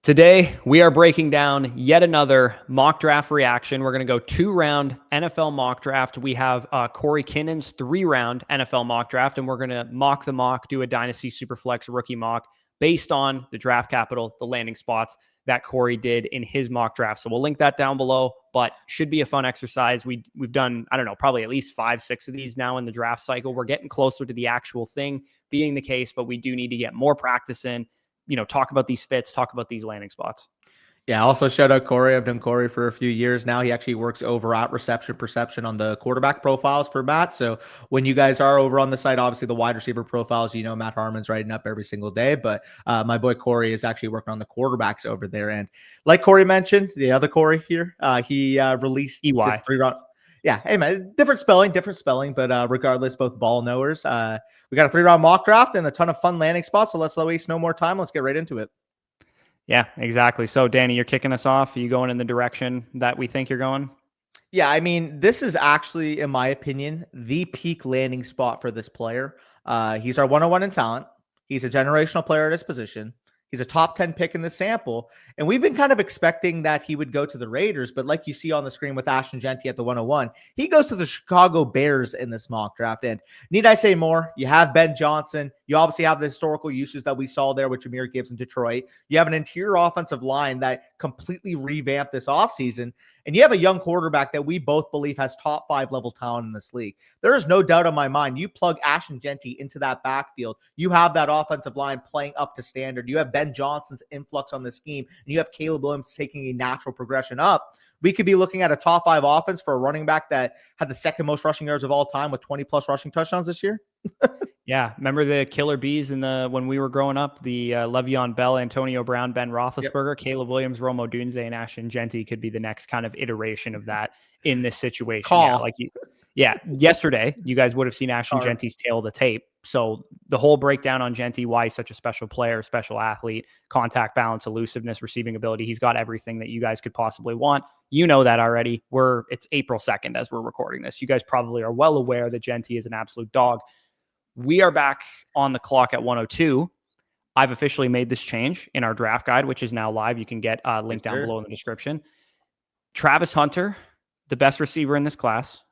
Today, we are breaking down yet another mock draft reaction. We're going to go 2-round NFL mock draft. We have Cory Kinnan's 3-round NFL mock draft, and we're going to mock the mock, do a Dynasty Superflex rookie mock based on the draft capital, the landing spots that Cory did in his mock draft. So we'll link that down below, but should be a fun exercise. We've done, I don't know, probably at least 5-6 of these now in the draft cycle. We're getting closer to the actual thing being the case, but we do need to get more practice in. Talk about these fits, talk about these landing spots. Yeah, also shout out Cory. I've done Cory for a few years now. He actually works over at Reception Perception on the quarterback profiles for Matt. So when you guys are over on the site, obviously the wide receiver profiles, Matt Harmon's writing up every single day. But my boy Cory is actually working on the quarterbacks over there. And like Cory mentioned, the other Cory here, he released EY. this 3-round. Yeah, hey man, different spelling, but regardless, both ball knowers. We got a 3-round mock draft and a ton of fun landing spots. So let's waste no more time. Let's get right into it. Yeah, exactly. So, Danny, you're kicking us off. Are you going in the direction that we think you're going? Yeah, I mean, this is actually, in my opinion, the peak landing spot for this player. He's our 101 in talent. He's a generational player at his position. He's a top 10 pick in the sample. And we've been kind of expecting that he would go to the Raiders. But like you see on the screen with Ashton Genty at the 101, he goes to the Chicago Bears in this mock draft. And need I say more? You have Ben Johnson. You obviously have the historical uses that we saw there with Jahmyr Gibbs in Detroit. You have an interior offensive line that completely revamped this offseason. And you have a young quarterback that we both believe has top 5 level talent in this league. There is no doubt in my mind. You plug Ashton Genty into that backfield. You have that offensive line playing up to standard. You have Ben Johnson's influx on the scheme. And you have Caleb Williams taking a natural progression up. We could be looking at a top 5 offense for a running back that had the second most rushing yards of all time with 20 plus rushing touchdowns this year. Yeah. Remember the killer bees when we were growing up, the Le'Veon Bell, Antonio Brown, Ben Roethlisberger, yep. Caleb Williams, Rome Odunze, and Ashton Genty could be the next kind of iteration of that in this situation. Yesterday, you guys would have seen Ashton Genty's tail of the tape. So the whole breakdown on Genty, why he's such a special player, special athlete, contact balance, elusiveness, receiving ability. He's got everything that you guys could possibly want. You know that already. It's April 2nd as we're recording this. You guys probably are well aware that Genty is an absolute dog. We are back on the clock at 102. I've officially made this change in our draft guide, which is now live. You can get a link down below in the description. Travis Hunter, the best receiver in this class.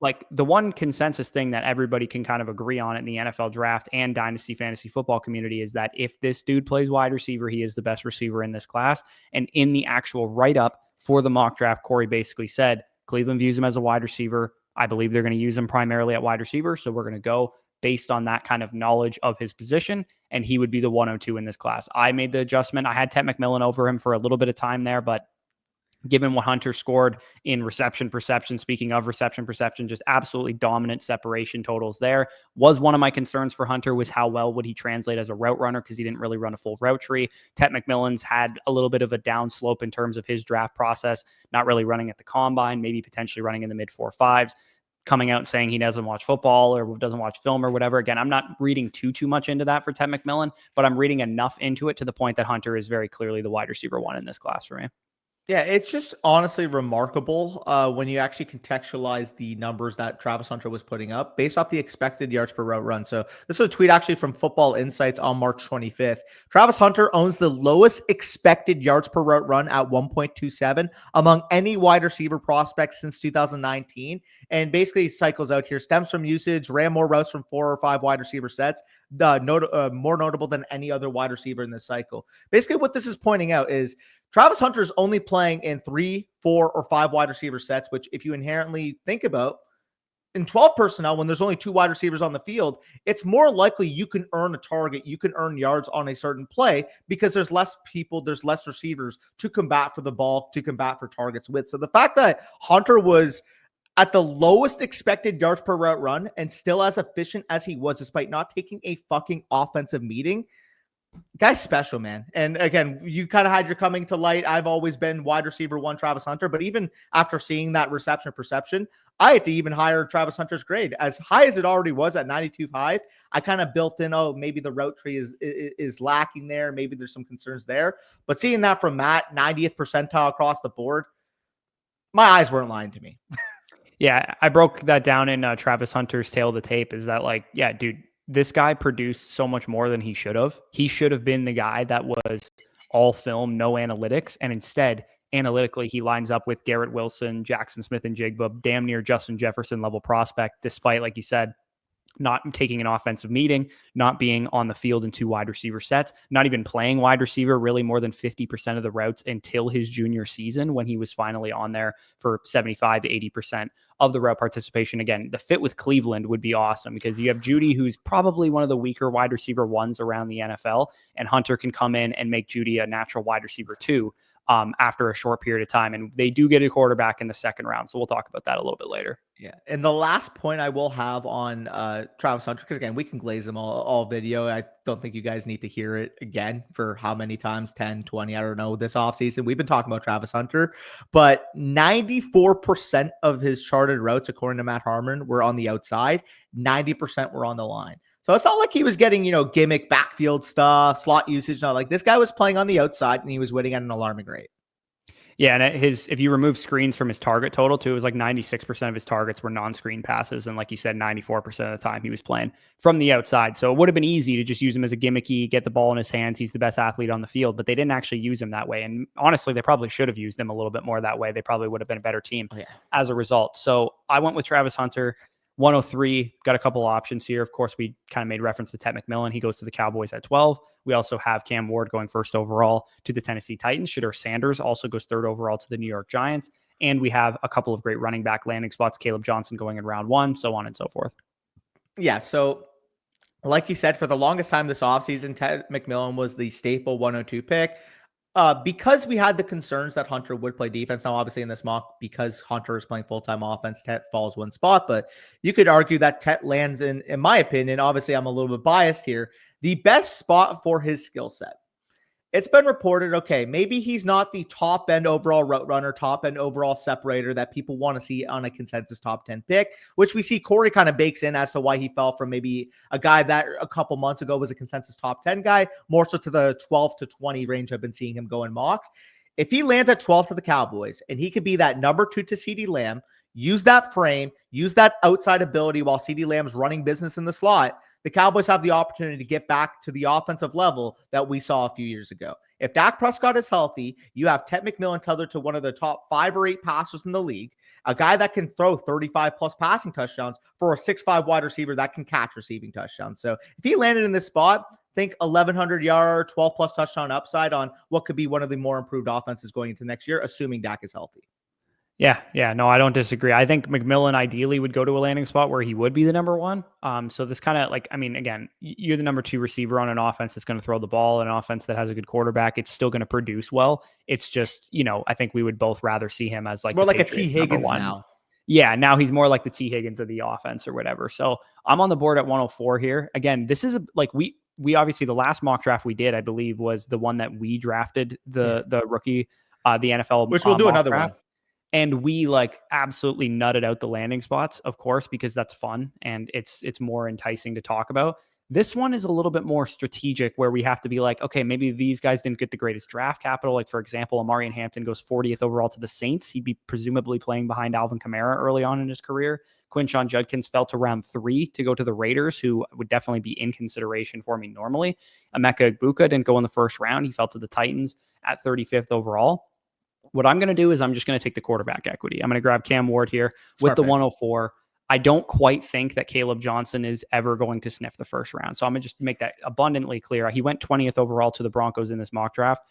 Like the one consensus thing that everybody can kind of agree on in the NFL draft and dynasty fantasy football community is that if this dude plays wide receiver, he is the best receiver in this class. And in the actual write-up for the mock draft, Cory basically said, Cleveland views him as a wide receiver. I believe they're going to use him primarily at wide receiver. So we're going to go based on that kind of knowledge of his position, and he would be the 102 in this class. I made the adjustment. I had Ted McMillan over him for a little bit of time there, but given what Hunter scored in reception perception, speaking of reception perception, just absolutely dominant separation totals there. Was one of my concerns for Hunter was how well would he translate as a route runner because he didn't really run a full route tree. Ted McMillan's had a little bit of a down slope in terms of his draft process, not really running at the combine, maybe potentially running in the mid 4.5s. Coming out and saying he doesn't watch football or doesn't watch film or whatever. Again, I'm not reading too much into that for Ted McMillan, but I'm reading enough into it to the point that Hunter is very clearly the wide receiver 1 in this class for me. Yeah, it's just honestly remarkable when you actually contextualize the numbers that Travis Hunter was putting up based off the expected yards per route run. So this is a tweet actually from Football Insights on March 25th. Travis Hunter owns the lowest expected yards per route run at 1.27 among any wide receiver prospect since 2019. And basically cycles out here, stems from usage, ran more routes from 4 or 5 wide receiver sets, more notable than any other wide receiver in this cycle. Basically what this is pointing out is Travis Hunter is only playing in 3, 4, or 5 wide receiver sets, which if you inherently think about, in 12 personnel, when there's only 2 wide receivers on the field, it's more likely you can earn a target, you can earn yards on a certain play because there's less people, there's less receivers to combat for the ball, to combat for targets with. So the fact that Hunter was at the lowest expected yards per route run and still as efficient as he was, despite not taking a fucking offensive meeting, guy's special, man. And again, you kind of had your coming to light. I've always been wide receiver 1 Travis Hunter, but even after seeing that reception perception, I had to even higher Travis Hunter's grade. As high as it already was at 92.5, I kind of built in, maybe the route tree is lacking there. Maybe there's some concerns there. But seeing that from Matt, 90th percentile across the board, my eyes weren't lying to me. Yeah, I broke that down in Travis Hunter's tail of the tape. Is that like, yeah, dude, this guy produced so much more than he should have. He should have been the guy that was all film, no analytics. And instead, analytically, he lines up with Garrett Wilson, Jackson Smith and Jigba, damn near Justin Jefferson level prospect, despite, like you said, not taking an offensive meeting, not being on the field in 2 wide receiver sets, not even playing wide receiver really more than 50% of the routes until his junior season, when he was finally on there for 75 to 80% of the route participation. Again, the fit with Cleveland would be awesome because you have Judy, who's probably one of the weaker wide receiver ones around the NFL, and Hunter can come in and make Judy a natural wide receiver too. After a short period of time. And they do get a quarterback in the second round. So we'll talk about that a little bit later. Yeah. And the last point I will have on Travis Hunter, because again, we can glaze them all video. I don't think you guys need to hear it again for how many times, 10, 20, I don't know, this offseason. We've been talking about Travis Hunter, but 94% of his charted routes, according to Matt Harmon, were on the outside. 90% were on the line. So it's not like he was getting, gimmick backfield stuff, slot usage. Not like this guy was playing on the outside and he was winning at an alarming rate. Yeah, and if you remove screens from his target total too, it was like 96% of his targets were non-screen passes. And like you said, 94% of the time he was playing from the outside. So it would have been easy to just use him as a gimmicky, get the ball in his hands. He's the best athlete on the field, but they didn't actually use him that way. And honestly, they probably should have used him a little bit more that way. They probably would have been a better team as a result. So I went with Travis Hunter. 103, got a couple options here. Of course, we kind of made reference to Ted McMillan. He goes to the Cowboys at 12. We also have Cam Ward going first overall to the Tennessee Titans. Shedeur Sanders also goes third overall to the New York Giants. And we have a couple of great running back landing spots. Caleb Johnson going in round 1, so on and so forth. Yeah, so like you said, for the longest time this offseason, Ted McMillan was the staple 102 pick. Because we had the concerns that Hunter would play defense. Now, obviously, in this mock, because Hunter is playing full-time offense, Tet falls one spot. But you could argue that Tet lands in my opinion, obviously I'm a little bit biased here, the best spot for his skill set. It's been reported, okay, maybe he's not the top-end overall route runner, top-end overall separator that people want to see on a consensus top 10 pick, which we see Cory kind of bakes in as to why he fell from maybe a guy that a couple months ago was a consensus top 10 guy, more so to the 12 to 20 range I've been seeing him go in mocks. If he lands at 12 to the Cowboys, and he could be that number 2 to CeeDee Lamb, use that frame, use that outside ability while CeeDee Lamb's running business in the slot, the Cowboys have the opportunity to get back to the offensive level that we saw a few years ago. If Dak Prescott is healthy, you have Ted McMillan tethered to one of the top 5 or 8 passers in the league, a guy that can throw 35-plus passing touchdowns for a 6'5" wide receiver that can catch receiving touchdowns. So if he landed in this spot, think 1,100-yard, 12-plus touchdown upside on what could be one of the more improved offenses going into next year, assuming Dak is healthy. Yeah. No, I don't disagree. I think McMillan ideally would go to a landing spot where he would be the number 1. So this kind of again, you're the number 2 receiver on an offense that's going to throw the ball, an offense that has a good quarterback. It's still going to produce well. It's just, I think we would both rather see him as like more like a T. Higgins now. Yeah, now he's more like the T. Higgins of the offense or whatever. So I'm on the board at 104 here. Again, this is like we obviously the last mock draft we did, I believe, was the one that we drafted the rookie, the NFL, which we'll do another draft. One. And we absolutely nutted out the landing spots, of course, because that's fun and it's more enticing to talk about. This one is a little bit more strategic where we have to be like, okay, maybe these guys didn't get the greatest draft capital. Like, for example, Amarian Hampton goes 40th overall to the Saints. He'd be presumably playing behind Alvin Kamara early on in his career. Quinshon Judkins fell to round 3 to go to the Raiders, who would definitely be in consideration for me normally. Emeka Egbuka didn't go in the first round. He fell to the Titans at 35th overall. What I'm going to do is I'm just going to take the quarterback equity. I'm going to grab Cam Ward here with the 104. I don't quite think that Caleb Johnson is ever going to sniff the first round. So I'm going to just make that abundantly clear. He went 20th overall to the Broncos in this mock draft.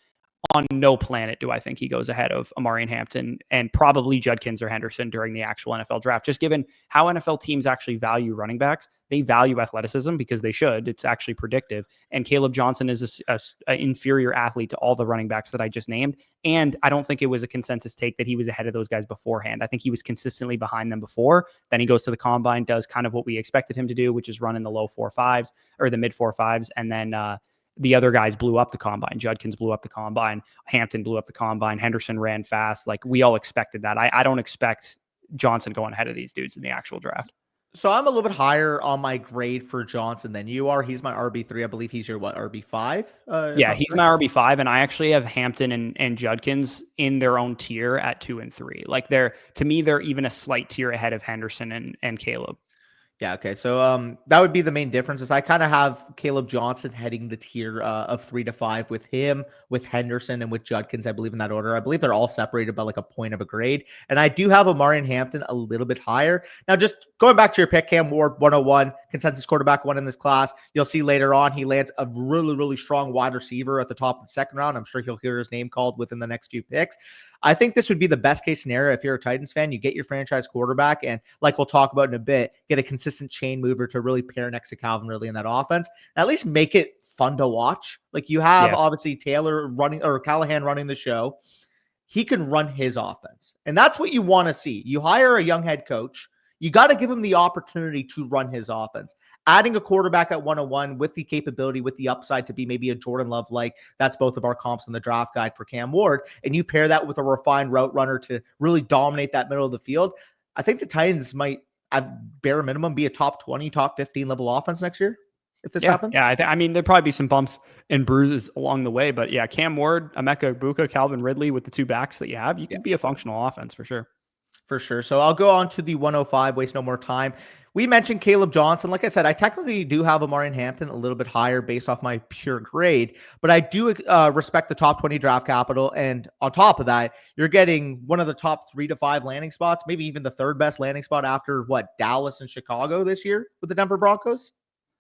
On no planet do I think he goes ahead of Amarian Hampton and probably Judkins or Henderson during the actual NFL draft. Just given how NFL teams actually value running backs, they value athleticism because they should. It's actually predictive. And Caleb Johnson is an inferior athlete to all the running backs that I just named. And I don't think it was a consensus take that he was ahead of those guys beforehand. I think he was consistently behind them before. Then he goes to the combine, does kind of what we expected him to do, which is run in the low 4.5s or the mid 4.5s. And then, the other guys blew up the combine. Judkins blew up the combine. Hampton blew up the combine. Henderson ran fast. Like, we all expected that. I don't expect Johnson going ahead of these dudes in the actual draft. So I'm a little bit higher on my grade for Johnson than you are. He's my RB3. I believe he's your RB5? Yeah, he's my RB5, and I actually have Hampton and Judkins in their own tier at 2 and 3. Like, to me, they're even a slight tier ahead of Henderson and Caleb. Yeah, okay. So that would be the main difference is I kind of have Caleb Johnson heading the tier of 3 to 5 with him, with Henderson, and with Judkins, I believe, in that order. I believe they're all separated by like a point of a grade. And I do have Amari and Hampton a little bit higher. Now, just going back to your pick, Cam Ward, 101, consensus quarterback 1 in this class. You'll see later on he lands a really, really strong wide receiver at the top of the second round. I'm sure he'll hear his name called within the next few picks. I think this would be the best case scenario if you're a Titans fan. You get your franchise quarterback, and like we'll talk about in a bit, get a consistent chain mover to really pair next to Calvin Ridley in that offense, and at least make it fun to watch. Like you have obviously Taylor running or Callahan running the show. He can run his offense, and that's what you want to see. You hire a young head coach. You got to give him the opportunity to run his offense. Adding a quarterback at 101 with the capability, with the upside to be maybe a Jordan Love like, that's both of our comps in the draft guide for Cam Ward, and you pair that with a refined route runner to really dominate that middle of the field. I think the Titans might, at bare minimum, be a top 20, top 15 level offense next year if this happens. Yeah, I mean, there'd probably be some bumps and bruises along the way, but yeah, Cam Ward, Emeka Egbuka, Calvin Ridley with the 2 backs that you have, you could be a functional offense for sure. For sure. So I'll go on to the 105, waste no more time. We mentioned Caleb Johnson. Like I said, I technically do have Amari and Hampton a little bit higher based off my pure grade, but I do respect the top 20 draft capital. And on top of that, you're getting one of the top 3 to 5 landing spots, maybe even the 3rd best landing spot after Dallas and Chicago this year with the Denver Broncos.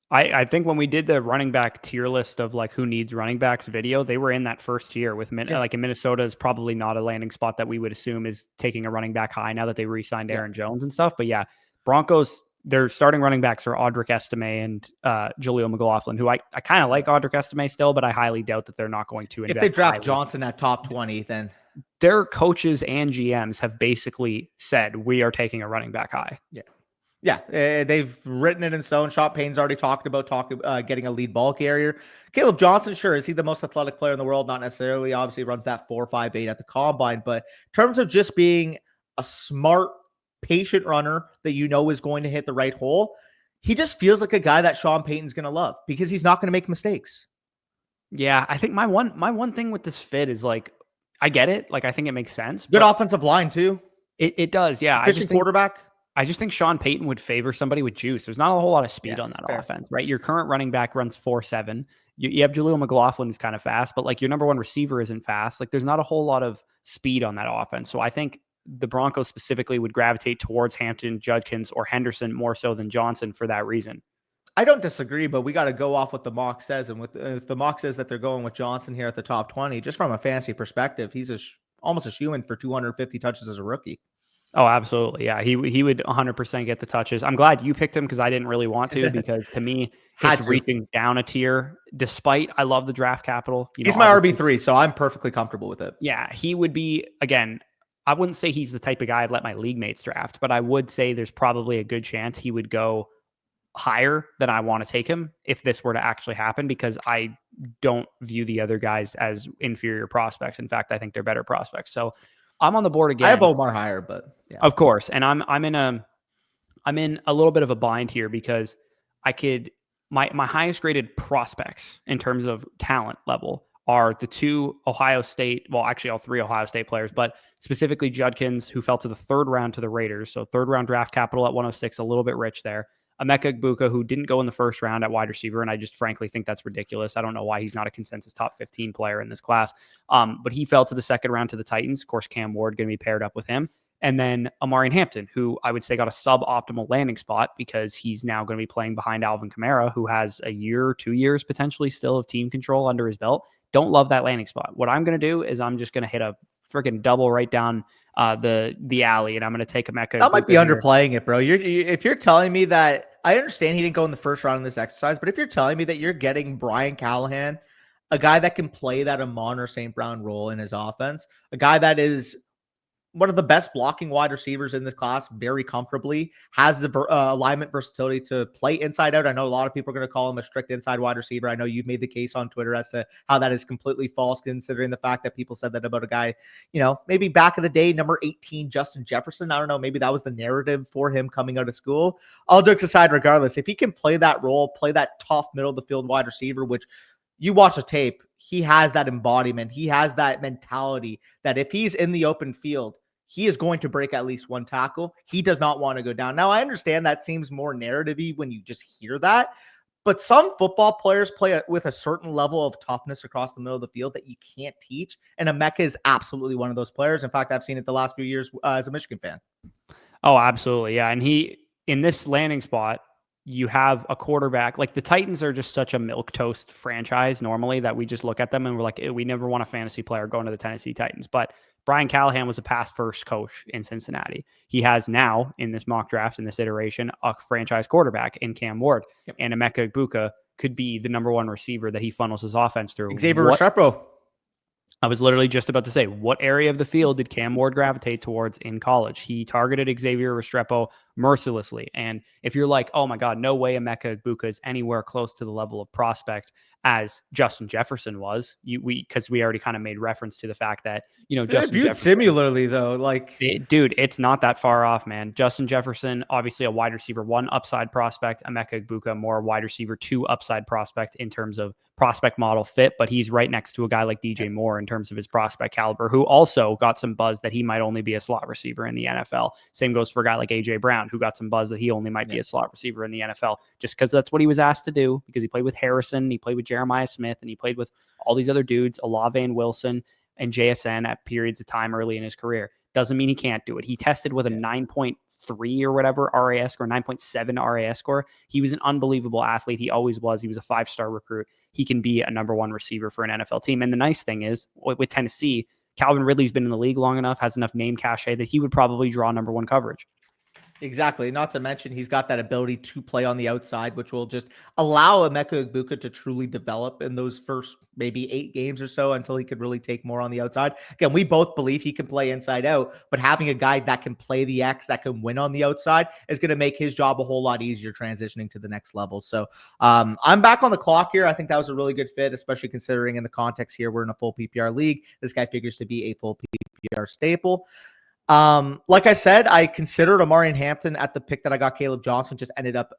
I think when we did the running back tier list of like who needs running backs video, they were in that first tier with like in Minnesota is probably not a landing spot that we would assume is taking a running back high now that they re-signed Aaron Jones and stuff. But yeah, Broncos, their starting running backs are Audric Estime and Jaleel McLaughlin, who I kind of like Audric Estime still, but I highly doubt that they're not going to invest. If they draft Johnson at top 20, then their coaches and GMs have basically said we are taking a running back high. Yeah, they've written it in stone. Sean Payne's already talked about getting a lead ball carrier. Caleb Johnson, sure, is he the most athletic player in the world? Not necessarily. Obviously, runs that 4.58 at the combine. But in terms of just being a smart, patient runner that you know is going to hit the right hole, he just feels like a guy that Sean Payton's going to love because he's not going to make mistakes. Yeah, I think my one thing with this fit is like, I get it. Like, I think it makes sense. Good offensive line too. It does. Yeah, Quarterback. I just think Sean Payton would favor somebody with juice. There's not a whole lot of speed on that offense, right? Your current running back runs 4.7. You have Jaleel McLaughlin who's kind of fast, but like your number 1 receiver isn't fast. Like there's not a whole lot of speed on that offense. So I think the Broncos specifically would gravitate towards Hampton, Judkins, or Henderson more so than Johnson for that reason. I don't disagree, but we got to go off what the mock says. And if the mock says that they're going with Johnson here at the top 20, just from a fantasy perspective, he's almost a shoo-in for 250 touches as a rookie. Oh, absolutely. Yeah, he would 100% get the touches. I'm glad you picked him because I didn't really want to because to me, it's reaching down a tier despite I love the draft capital. He's my RB3, so I'm perfectly comfortable with it. Yeah, he would be, again, I wouldn't say he's the type of guy I'd let my league mates draft, but I would say there's probably a good chance he would go higher than I want to take him if this were to actually happen because I don't view the other guys as inferior prospects. In fact, I think they're better prospects. So I'm on the board again. I have Omar higher, but yeah. Of course. And I'm in a little bit of a bind here because I could my highest graded prospects in terms of talent level are the 2 Ohio State, well, actually all 3 Ohio State players, but specifically Judkins, who fell to the 3rd round to the Raiders. So 3rd round draft capital at 106, a little bit rich there. Emeka Egbuka, who didn't go in the 1st round at wide receiver, and I just frankly think that's ridiculous. I don't know why he's not a consensus top 15 player in this class. But he fell to the 2nd round to the Titans. Of course, Cam Ward going to be paired up with him. And then Amari and Hampton, who I would say got a suboptimal landing spot because he's now going to be playing behind Alvin Kamara, who has a year, 2 years potentially still of team control under his belt. Don't love that landing spot. What I'm going to do is I'm just going to hit a freaking double right down the alley, and I'm going to take Emeka. That might be underplaying it, bro. If you're telling me that, I understand he didn't go in the 1st round in this exercise, but if you're telling me that you're getting Brian Callahan, a guy that can play that Amon or St. Brown role in his offense, a guy that is one of the best blocking wide receivers in this class very comfortably, has the alignment versatility to play inside out. I know a lot of people are going to call him a strict inside wide receiver. I know you've made the case on Twitter as to how that is completely false, considering the fact that people said that about a guy, maybe back in the day, number 18, Justin Jefferson. I don't know. Maybe that was the narrative for him coming out of school. All jokes aside, regardless, if he can play that role, play that tough middle of the field wide receiver, which you watch the tape, he has that embodiment. He has that mentality that if he's in the open field, he is going to break at least one tackle. He does not want to go down. Now, I understand that seems more narrative-y when you just hear that, but some football players play with a certain level of toughness across the middle of the field that you can't teach, and Emeka is absolutely one of those players. In fact, I've seen it the last few years as a Michigan fan. Oh, absolutely. Yeah. And in this landing spot, you have a quarterback. Like the Titans are just such a milquetoast franchise normally that we just look at them and we're like, we never want a fantasy player going to the Tennessee Titans. But Brian Callahan was a pass first coach in Cincinnati. He has now in this mock draft, in this iteration, a franchise quarterback in Cam Ward. Yep. And Emeka Egbuka could be the number one receiver that he funnels his offense through. Xavier Restrepo. I was literally just about to say, what area of the field did Cam Ward gravitate towards in college? He targeted Xavier Restrepo mercilessly. And if you're like, oh my God, no way Emeka Egbuka is anywhere close to the level of prospect as Justin Jefferson was, because we already kind of made reference to the fact that, Justin viewed Jefferson, similarly though, dude, it's not that far off, man. Justin Jefferson, obviously a wide receiver 1 upside prospect, Emeka Egbuka, more wide receiver 2 upside prospect in terms of prospect model fit, but he's right next to a guy like DJ Moore in terms of his prospect caliber, who also got some buzz that he might only be a slot receiver in the NFL. Same goes for a guy like AJ Brown, who got some buzz that he only might be a slot receiver in the NFL, just because that's what he was asked to do, because he played with Harrison, he played with Jeremiah Smith, and he played with all these other dudes, Olave and Wilson and JSN at periods of time early in his career. Doesn't mean he can't do it. He tested with a 9.3 or whatever RAS score, 9.7 RAS score. He was an unbelievable athlete. He always was. He was a 5-star recruit. He can be a number 1 receiver for an NFL team. And the nice thing is with Tennessee, Calvin Ridley's been in the league long enough, has enough name cachet that he would probably draw number 1 coverage. Exactly. Not to mention he's got that ability to play on the outside, which will just allow Emeka Egbuka to truly develop in those first maybe 8 games or so until he could really take more on the outside. Again, we both believe he can play inside out, but having a guy that can play the X, that can win on the outside is going to make his job a whole lot easier transitioning to the next level. So I'm back on the clock here. I think that was a really good fit, especially considering in the context here, we're in a full PPR league. This guy figures to be a full PPR staple. Like I said, I considered Omarion Hampton at the pick that I got. Caleb Johnson just ended up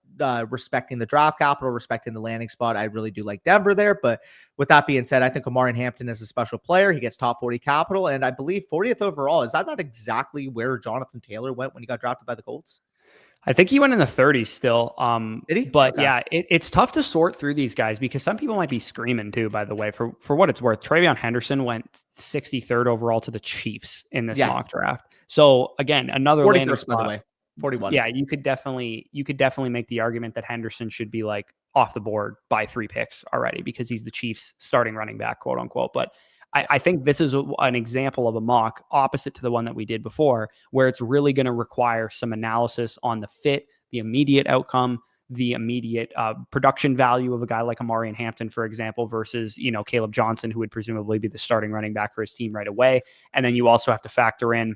respecting the draft capital, respecting the landing spot. I really do like Denver there. But with that being said, I think Omarion Hampton is a special player. He gets top 40 capital, and I believe 40th overall. Is that not exactly where Jonathan Taylor went when he got drafted by the Colts? I think he went in the 30s still. Did he? But okay. Yeah, it's tough to sort through these guys because some people might be screaming too, by the way, for what it's worth. Travion Henderson went 63rd overall to the Chiefs in this mock draft. So again, another 41st, landing spot. by the way. 41. Yeah, you could definitely make the argument that Henderson should be like off the board by 3 picks already because he's the Chiefs starting running back, quote unquote. But I think this is an example of a mock opposite to the one that we did before, where it's really going to require some analysis on the fit, the immediate outcome, the immediate production value of a guy like Omarion Hampton, for example, versus, Caleb Johnson, who would presumably be the starting running back for his team right away. And then you also have to factor in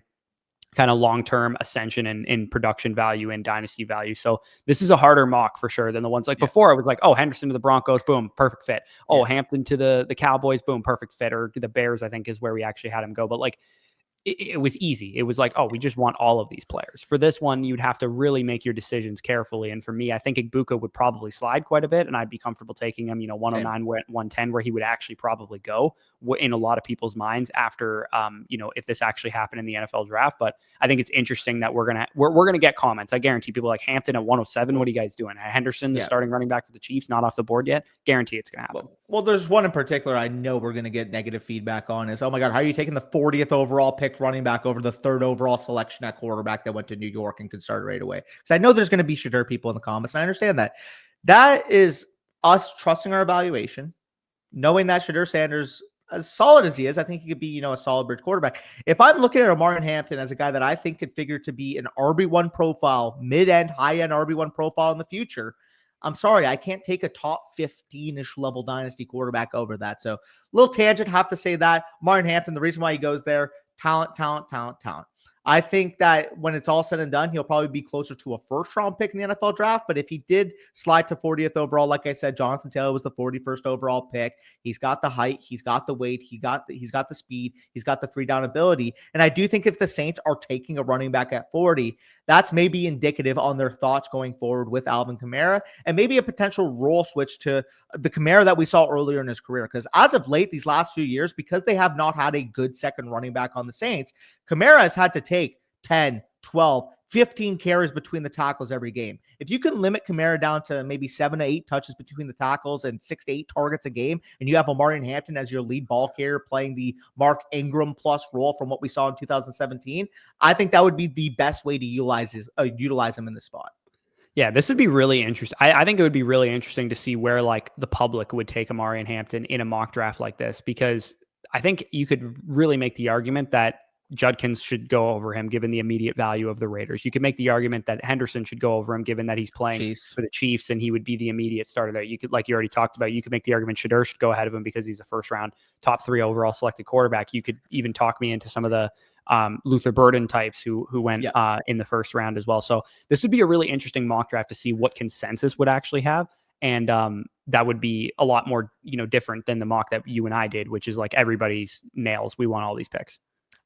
kind of long-term ascension in production value and dynasty value. So this is a harder mock for sure than the ones like before. I was like, oh, Henderson to the Broncos, boom, perfect fit. Oh, Hampton to the Cowboys, boom, perfect fit. Or the Bears, I think, is where we actually had him go. But like, it was easy. It was like, oh, we just want all of these players. For this one, you'd have to really make your decisions carefully. And for me, I think Egbuka would probably slide quite a bit, and I'd be comfortable taking him, 109, 110, where he would actually probably go in a lot of people's minds after, if this actually happened in the NFL draft. But I think it's interesting that we're gonna get comments. I guarantee people like Hampton at 107. What are you guys doing? Henderson, the starting running back for the Chiefs, not off the board yet. Guarantee it's gonna happen. Well, there's one in particular I know we're gonna get negative feedback on is, oh my God, how are you taking the 40th overall pick running back over the 3rd overall selection at quarterback that went to New York and could start right away? Because I know there's going to be Shadur people in the comments, and I understand that. That is us trusting our evaluation, knowing that Shadur Sanders, as solid as he is, I think he could be, a solid bridge quarterback. If I'm looking at Omarion Hampton as a guy that I think could figure to be an RB1 profile, mid-end, high-end RB1 profile in the future, I'm sorry, I can't take a top 15-ish level dynasty quarterback over that. So, little tangent, have to say that. Omarion Hampton, the reason why he goes there, talent. I think that when it's all said and done, he'll probably be closer to a 1st-round pick in the NFL draft. But if he did slide to 40th overall, like I said, Jonathan Taylor was the 41st overall pick. He's got the height, he's got the weight, he's got the speed, he's got the 3-down ability. And I do think if the Saints are taking a running back at 40, that's maybe indicative on their thoughts going forward with Alvin Kamara and maybe a potential role switch to the Kamara that we saw earlier in his career. Because as of late, these last few years, because they have not had a good second running back on the Saints, Kamara has had to take 10, 12, 15 carries between the tackles every game. If you can limit Kamara down to maybe 7 to 8 touches between the tackles and 6 to 8 targets a game, and you have Omarion Hampton as your lead ball carrier playing the Mark Ingram plus role from what we saw in 2017, I think that would be the best way to utilize him in the spot. Yeah, this would be really interesting. I think it would be really interesting to see where like the public would take Omarion Hampton in a mock draft like this, because I think you could really make the argument that Judkins should go over him given the immediate value of the Raiders. You could make the argument that Henderson should go over him given that he's playing for the Chiefs and he would be the immediate starter there. You could, like you already talked about, you could make the argument Shedeur should go ahead of him because he's a first round top 3 overall selected quarterback. You could even talk me into some of the Luther Burden types who went in the first round as well. So this would be a really interesting mock draft to see what consensus would actually have. And that would be a lot more, different than the mock that you and I did, which is like everybody's nails. We want all these picks.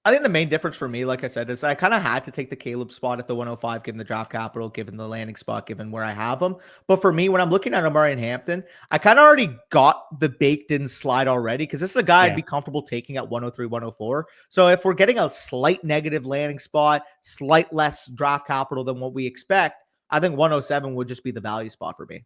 I think the main difference for me, like I said, is I kind of had to take the Caleb spot at the 105, given the draft capital, given the landing spot, given where I have him. But for me, when I'm looking at Omarion Hampton, I kind of already got the baked in slide already, because this is a guy I'd be comfortable taking at 103, 104. So if we're getting a slight negative landing spot, slight less draft capital than what we expect, I think 107 would just be the value spot for me.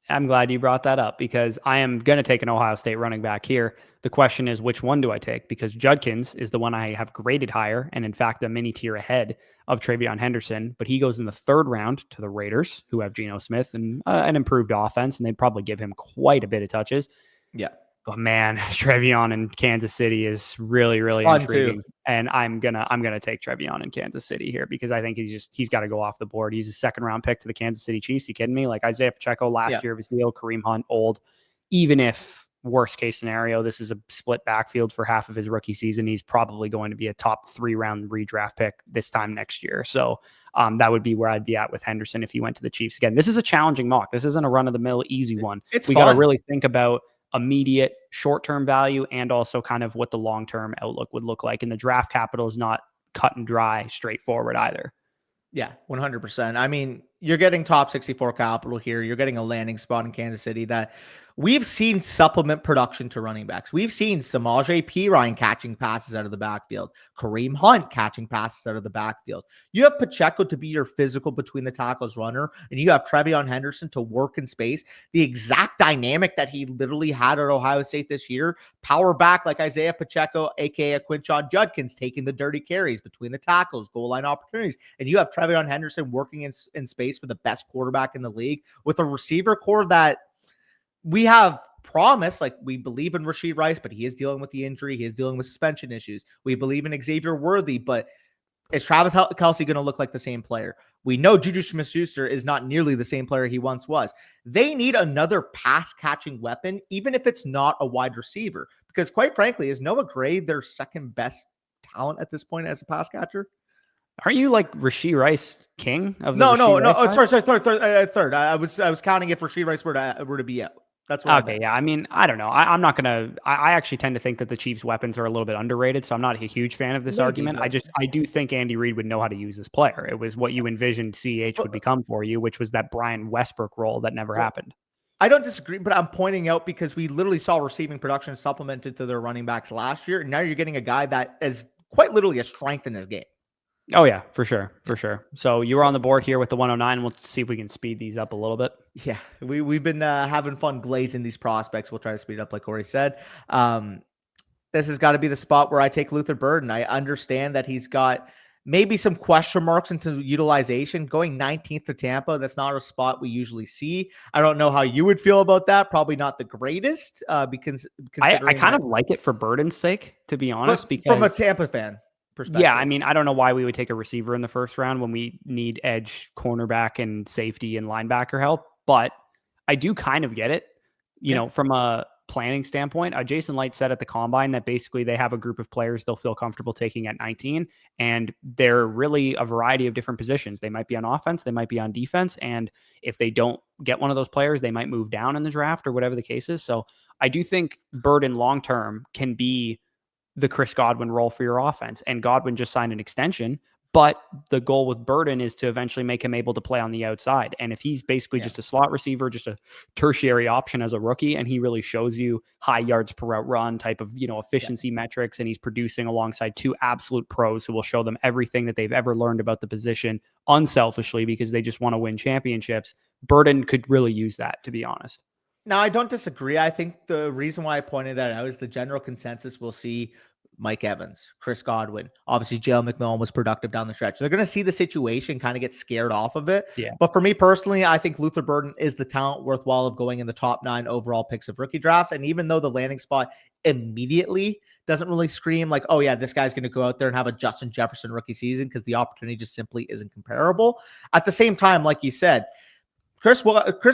I'm glad you brought that up because I am going to take an Ohio State running back here. The question is, which one do I take? Because Judkins is the one I have graded higher and, in fact, a mini tier ahead of TreVeyon Henderson. But he goes in the 3rd round to the Raiders, who have Geno Smith and an improved offense, and they'd probably give him quite a bit of touches. Yeah. But man, TreVeyon in Kansas City is really, really intriguing. And I'm gonna take TreVeyon in Kansas City here because I think he's got to go off the board. He's a 2nd round pick to the Kansas City Chiefs. You kidding me? Like Isaiah Pacheco last year of his deal, Kareem Hunt old. Even if worst case scenario, this is a split backfield for half of his rookie season, he's probably going to be a top 3 round redraft pick this time next year. So that would be where I'd be at with Henderson if he went to the Chiefs again. This is a challenging mock. This isn't a run of the mill easy one. We got to really think about immediate short-term value and also kind of what the long-term outlook would look like. And the draft capital is not cut and dry, straightforward either. Yeah, 100%. I mean, you're getting top 64 capital here. You're getting a landing spot in Kansas City that we've seen supplement production to running backs. We've seen Samaje Perine catching passes out of the backfield, Kareem Hunt catching passes out of the backfield. You have Pacheco to be your physical between the tackles runner, and you have TreVeyon Henderson to work in space. The exact dynamic that he literally had at Ohio State this year. Power back like Isaiah Pacheco, aka Quinshon Judkins, taking the dirty carries between the tackles, goal line opportunities, and you have TreVeyon Henderson working in space for the best quarterback in the league with a receiver core that we have promised. Like, we believe in Rashee Rice, but he is dealing with the injury. He is dealing with suspension issues. We believe in Xavier Worthy, but is Travis Kelce going to look like the same player? We know Juju Smith-Schuster is not nearly the same player he once was. They need another pass-catching weapon, even if it's not a wide receiver. Because quite frankly, is Noah Gray their 2nd best talent at this point as a pass catcher? Aren't you like Rashee Rice king of the No. Rice Third. I was counting if Rashee Rice were to be out. That's what okay. Yeah. I mean, I don't know. I'm not going to, I actually tend to think that the Chiefs' weapons are a little bit underrated. So I'm not a huge fan of this argument. I do think Andy Reid would know how to use this player. It was what you envisioned CH would become for you, which was that Brian Westbrook role that never happened. I don't disagree, but I'm pointing out because we literally saw receiving production supplemented to their running backs last year. And now you're getting a guy that is quite literally a strength in his game. Oh, yeah, for sure. So you were on the board here with the 109. We'll see if we can speed these up a little bit. Yeah, we've been having fun glazing these prospects. We'll try to speed it up like Cory said. This has got to be the spot where I take Luther Burden. I understand that he's got maybe some question marks into utilization. Going 19th to Tampa, that's not a spot we usually see. I don't know how you would feel about that. Probably not the greatest. Because I kind of like it for Burden's sake, to be honest. Because from a Tampa fan perspective. Yeah, I mean, I don't know why we would take a receiver in the 1st round when we need edge, cornerback, and safety and linebacker help. But I do kind of get it, you know, from a planning standpoint. Jason Light said at the Combine that basically they have a group of players they'll feel comfortable taking at 19, and they're really a variety of different positions. They might be on offense, they might be on defense, and if they don't get one of those players, they might move down in the draft or whatever the case is. So I do think Burden long-term can be the Chris Godwin role for your offense. And Godwin just signed an extension, But the goal with Burden is to eventually make him able to play on the outside. And if he's basically just a slot receiver, just a tertiary option as a rookie, and he really shows you high yards per route run type of, efficiency metrics, and he's producing alongside two absolute pros who will show them everything that they've ever learned about the position unselfishly because they just want to win championships, Burden could really use that, to be honest. Now, I don't disagree. I think the reason why I pointed that out is the general consensus we'll see Mike Evans, Chris Godwin. Obviously, Jalen McMillan was productive down the stretch. They're going to see the situation, kind of get scared off of it. Yeah. But for me personally, I think Luther Burden is the talent worthwhile of going in the top 9 overall picks of rookie drafts. And even though the landing spot immediately doesn't really scream like, oh yeah, this guy's going to go out there and have a Justin Jefferson rookie season, because the opportunity just simply isn't comparable. At the same time, like you said, Chris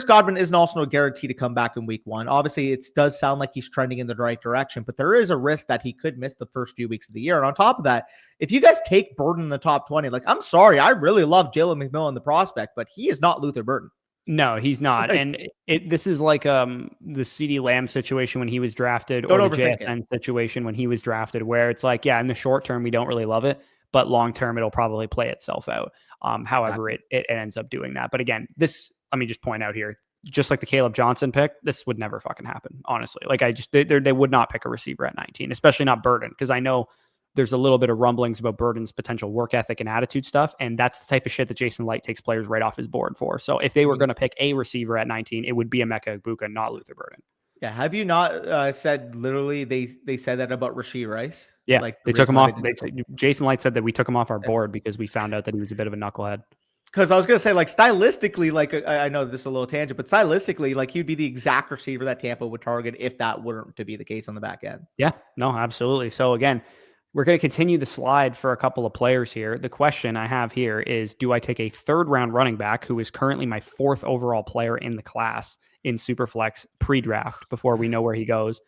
Godwin isn't also a guarantee to come back in week 1. Obviously, it does sound like he's trending in the right direction, but there is a risk that he could miss the first few weeks of the year. And on top of that, if you guys take Burden in the top 20, like, I'm sorry, I really love Jalen McMillan, the prospect, but he is not Luther Burden. No, he's not. And this is like the CeeDee Lamb situation when he was drafted, or the JSN situation when he was drafted, where it's like, yeah, in the short term, we don't really love it, but long term, it'll probably play itself out. However, it ends up doing that. But again, let me just point out here, just like the Caleb Johnson pick, this would never fucking happen, honestly. Like, they would not pick a receiver at 19, especially not Burden, because I know there's a little bit of rumblings about Burden's potential work ethic and attitude stuff, and that's the type of shit that Jason Light takes players right off his board for. So if they were going to pick a receiver at 19, it would be Emeka Egbuka, not Luther Burden. Yeah, have you not said literally they said that about Rashee Rice? Yeah, like they took him off. Jason Light said that we took him off our board because we found out that he was a bit of a knucklehead. Because I was going to say, like, stylistically, like, I know this is a little tangent, but stylistically, like, he'd be the exact receiver that Tampa would target if that weren't to be the case on the back end. Yeah, no, absolutely. So again, we're going to continue the slide for a couple of players here. The question I have here is, do I take a 3rd round running back who is currently my 4th overall player in the class in Superflex pre-draft before we know where he goes,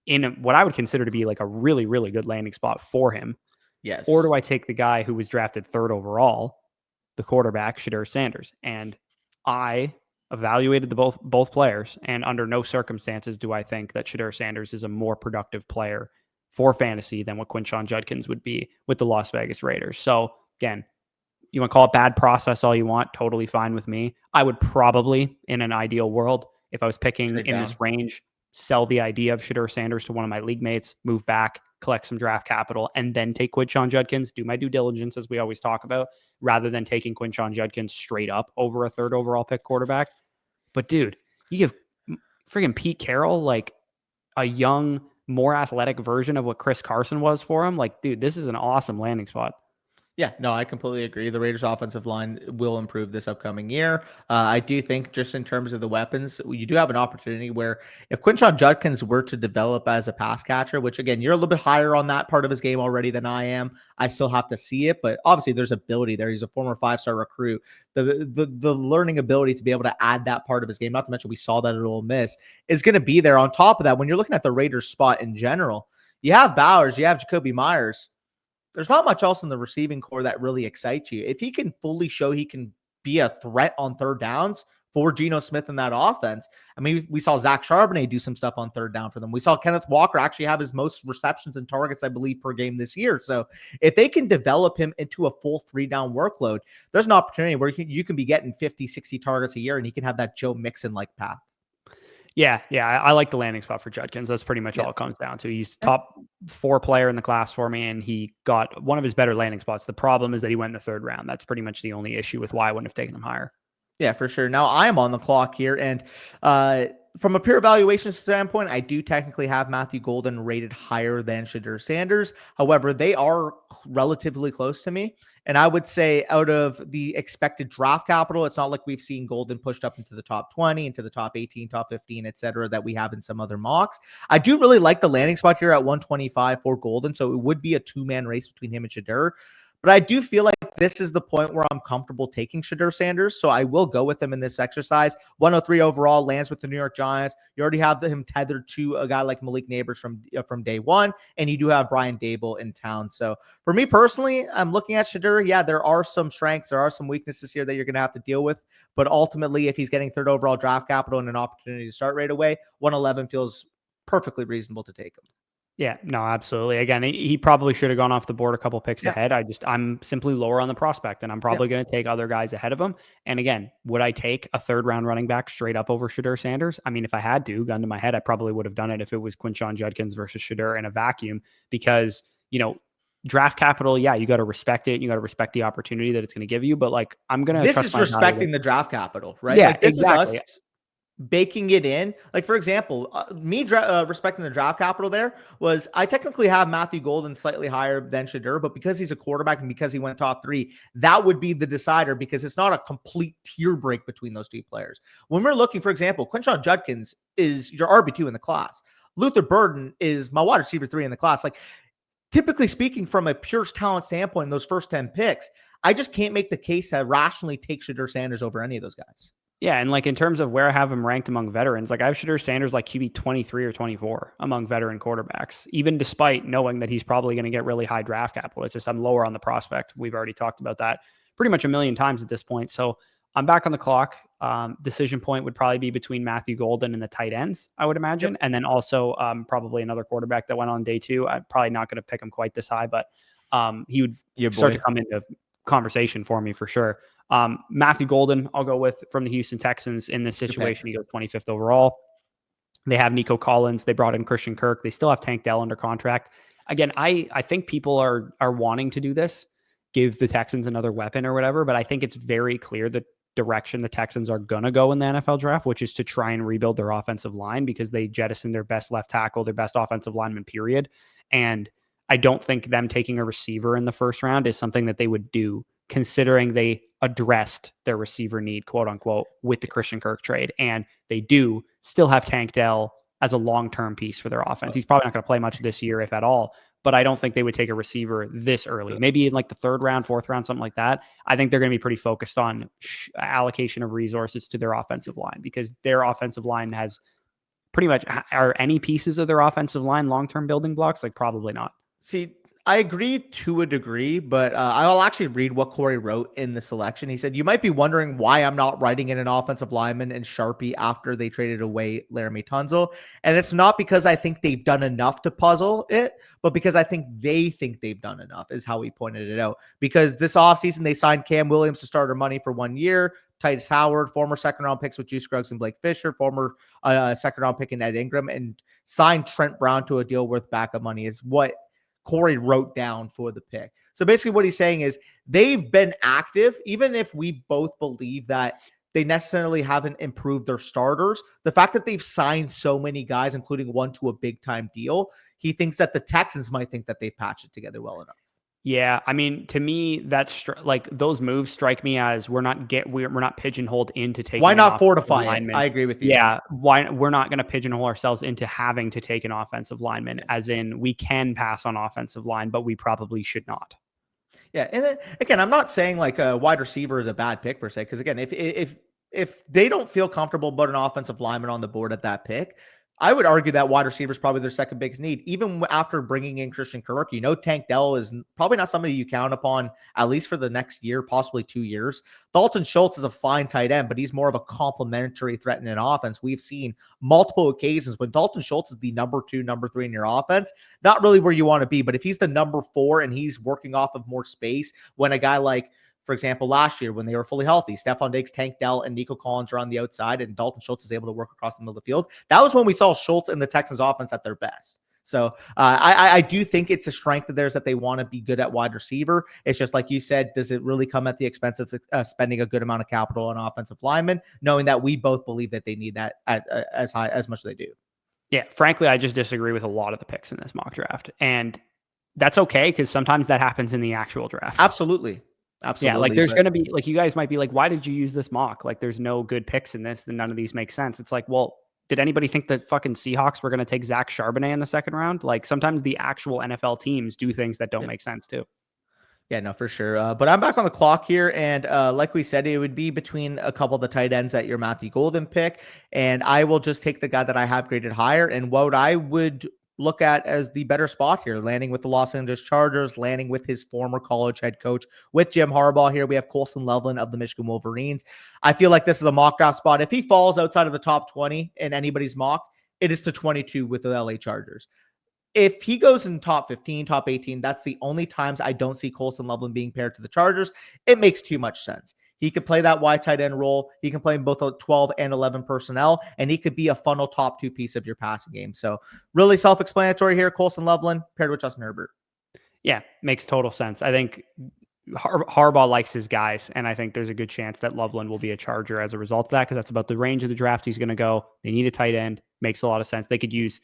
in what I would consider to be like a really, really good landing spot for him? Yes. Or do I take the guy who was drafted 3rd overall, the quarterback, Shedeur Sanders? And I evaluated both players, and under no circumstances do I think that Shedeur Sanders is a more productive player for fantasy than what Quinshon Judkins would be with the Las Vegas Raiders. So again, you want to call it bad process all you want, totally fine with me. I would probably, in an ideal world, if I was picking this range, sell the idea of Shedeur Sanders to one of my league mates, move back, collect some draft capital, and then take Quinshon Judkins, do my due diligence as we always talk about, rather than taking Quinshon Judkins straight up over a 3rd overall pick quarterback. But dude, you give friggin' Pete Carroll like a young, more athletic version of what Chris Carson was for him. Like, dude, this is an awesome landing spot. Yeah, no, I completely agree. The Raiders' offensive line will improve this upcoming year. I do think just in terms of the weapons, you do have an opportunity where if Quinshon Judkins were to develop as a pass catcher, which again, you're a little bit higher on that part of his game already than I am. I still have to see it, but obviously there's ability there. He's a former 5-star recruit. The learning ability to be able to add that part of his game, not to mention we saw that at Ole Miss, is going to be there. On top of that, when you're looking at the Raiders spot in general, you have Bowers, you have Jacoby Myers. There's not much else in the receiving core that really excites you. If he can fully show he can be a threat on 3rd downs for Geno Smith in that offense. I mean, we saw Zach Charbonnet do some stuff on 3rd down for them. We saw Kenneth Walker actually have his most receptions and targets, I believe, per game this year. So if they can develop him into a full 3-down workload, there's an opportunity where you can be getting 50, 60 targets a year, and he can have that Joe Mixon-like path. Yeah, I like the landing spot for Judkins. That's pretty much all it comes down to. He's top 4 player in the class for me, and he got one of his better landing spots. The problem is that he went in the 3rd round. That's pretty much the only issue with why I wouldn't have taken him higher. Yeah, for sure. Now I am on the clock here, and from a pure evaluation standpoint, I do technically have Matthew Golden rated higher than Shedeur Sanders. However, they are relatively close to me. And I would say out of the expected draft capital, it's not like we've seen Golden pushed up into the top 20, into the top 18, top 15, et cetera, that we have in some other mocks. I do really like the landing spot here at 125 for Golden. So it would be a 2-man race between him and Shedeur. But I do feel like this is the point where I'm comfortable taking Shedeur Sanders. So I will go with him in this exercise. 103 overall, lands with the New York Giants. You already have him tethered to a guy like Malik Neighbors from day one. And you do have Brian Dable in town. So for me personally, I'm looking at Shedeur. Yeah, there are some strengths. There are some weaknesses here that you're going to have to deal with. But ultimately, if he's getting 3rd overall draft capital and an opportunity to start right away, 111 feels perfectly reasonable to take him. Yeah, no, absolutely. Again, he probably should have gone off the board a couple picks Yeah. ahead. I'm simply lower on the prospect, and I'm Yeah. probably going to take other guys ahead of him. And again, would I take a third round running back straight up over Shadur Sanders? I mean, if I had to, gun to my head, I probably would have done it if it was Quinshon Judkins versus Shadur in a vacuum, because, draft capital, yeah, you got to respect it. You got to respect the opportunity that it's going to give you. But like, I'm going to This trust is my respecting the draft capital, right? Yeah, Like this is exactly. us baking it in. Like, for example, me respecting the draft capital there was I technically have Matthew Golden slightly higher than Shadur, but because he's a quarterback and because he went top 3, that would be the decider, because it's not a complete tier break between those two players. When we're looking, for example, Quinshon Judkins is your RB2 in the class. Luther Burden is my wide receiver 3 in the class. Like, typically speaking, from a pure talent standpoint, in those first 10 picks, I just can't make the case to rationally take Shadur Sanders over any of those guys. Yeah, and like in terms of where I have him ranked among veterans, like I have Shadur Sanders like QB 23 or 24 among veteran quarterbacks, even despite knowing that he's probably going to get really high draft capital. It's just I'm lower on the prospect. We've already talked about that pretty much a million times at this point. So I'm back on the clock. Decision point would probably be between Matthew Golden and the tight ends, I would imagine. Yep. And then also probably another quarterback that went on day 2. I'm probably not going to pick him quite this high, but he would start to come into conversation for me for sure. Matthew Golden, I'll go with from the Houston Texans in this situation. He goes 25th overall. They have Nico Collins. They brought in Christian Kirk. They still have Tank Dell under contract. Again, I think people are wanting to do this, give the Texans another weapon or whatever, but I think it's very clear the direction the Texans are going to go in the NFL draft, which is to try and rebuild their offensive line, because they jettisoned their best left tackle, their best offensive lineman, period. And I don't think them taking a receiver in the first round is something that they would do, considering they addressed their receiver need, quote unquote, with the Christian Kirk trade. And they do still have Tank Dell as a long-term piece for their offense. He's probably not going to play much this year, if at all, but I don't think they would take a receiver this early, maybe in like the 3rd round, 4th round, something like that. I think they're going to be pretty focused on allocation of resources to their offensive line, because their offensive line has pretty much, are any pieces of their offensive line long-term building blocks? Like, probably not. See, I agree to a degree, but I'll actually read what Cory wrote in the selection. He said, "You might be wondering why I'm not writing in an offensive lineman and Sharpie after they traded away Laramie Tunzel. And it's not because I think they've done enough to puzzle it, but because I think they've done enough," is how he pointed it out. Because this offseason, they signed Cam Williams to starter money for 1 year, Titus Howard, former 2nd-round picks with Juice Scruggs and Blake Fisher, former 2nd-round pick in Ed Ingram, and signed Trent Brown to a deal worth backup money, is what Cory wrote down for the pick. So basically what he's saying is they've been active, even if we both believe that they necessarily haven't improved their starters. The fact that they've signed so many guys, including one to a big time deal, he thinks that the Texans might think that they've patched it together well enough. Yeah, I mean, to me, that's like those moves strike me as we're not pigeonholed into taking. Why not fortify it? I agree with you. Yeah, why we're not going to pigeonhole ourselves into having to take an offensive lineman, as in we can pass on offensive line, but we probably should not. Yeah, and then, again, I'm not saying like a wide receiver is a bad pick per se, because again, if they don't feel comfortable about an offensive lineman on the board at that pick, I would argue that wide receiver is probably their second biggest need. Even after bringing in Christian Kirk, Tank Dell is probably not somebody you count upon, at least for the next year, possibly 2 years. Dalton Schultz is a fine tight end, but he's more of a complementary threat in an offense. We've seen multiple occasions when Dalton Schultz is the number 2, number 3 in your offense, not really where you want to be, but if he's the number 4 and he's working off of more space, when a guy like, for example, last year when they were fully healthy, Stephon Diggs, Tank Dell, and Nico Collins are on the outside, and Dalton Schultz is able to work across the middle of the field. That was when we saw Schultz and the Texans offense at their best. So I do think it's a strength of theirs that they want to be good at wide receiver. It's just like you said, does it really come at the expense of spending a good amount of capital on offensive linemen, knowing that we both believe that they need that as much as they do? Yeah, frankly, I just disagree with a lot of the picks in this mock draft. And that's okay, because sometimes that happens in the actual draft. Absolutely. Yeah, like there's going to be, like, you guys might be like, why did you use this mock? Like, there's no good picks in this, then none of these make sense. It's like, well, did anybody think that fucking Seahawks were going to take Zach Charbonnet in the 2nd round? Like, sometimes the actual NFL teams do things that don't make sense too. Yeah, no, for sure. But I'm back on the clock here. And like we said, it would be between a couple of the tight ends at your Matthew Golden pick. And I will just take the guy that I have graded higher. And what I would look at as the better spot here, landing with the Los Angeles Chargers, landing with his former college head coach with Jim Harbaugh. Here we have Colson Loveland of the Michigan Wolverines. I feel like this is a mock draft spot. If he falls outside of the top 20 in anybody's mock, it is to 22 with the LA Chargers. If he goes in top 15, top 18, that's the only times I don't see Colson Loveland being paired to the Chargers. It makes too much sense. He could play that wide tight end role. He can play in both 12 and 11 personnel, and he could be a funnel top 2 piece of your passing game. So really self-explanatory here. Colson Loveland paired with Justin Herbert. Yeah, makes total sense. I think Harbaugh likes his guys, and I think there's a good chance that Loveland will be a Charger as a result of that, because that's about the range of the draft he's going to go. They need a tight end. Makes a lot of sense. They could use,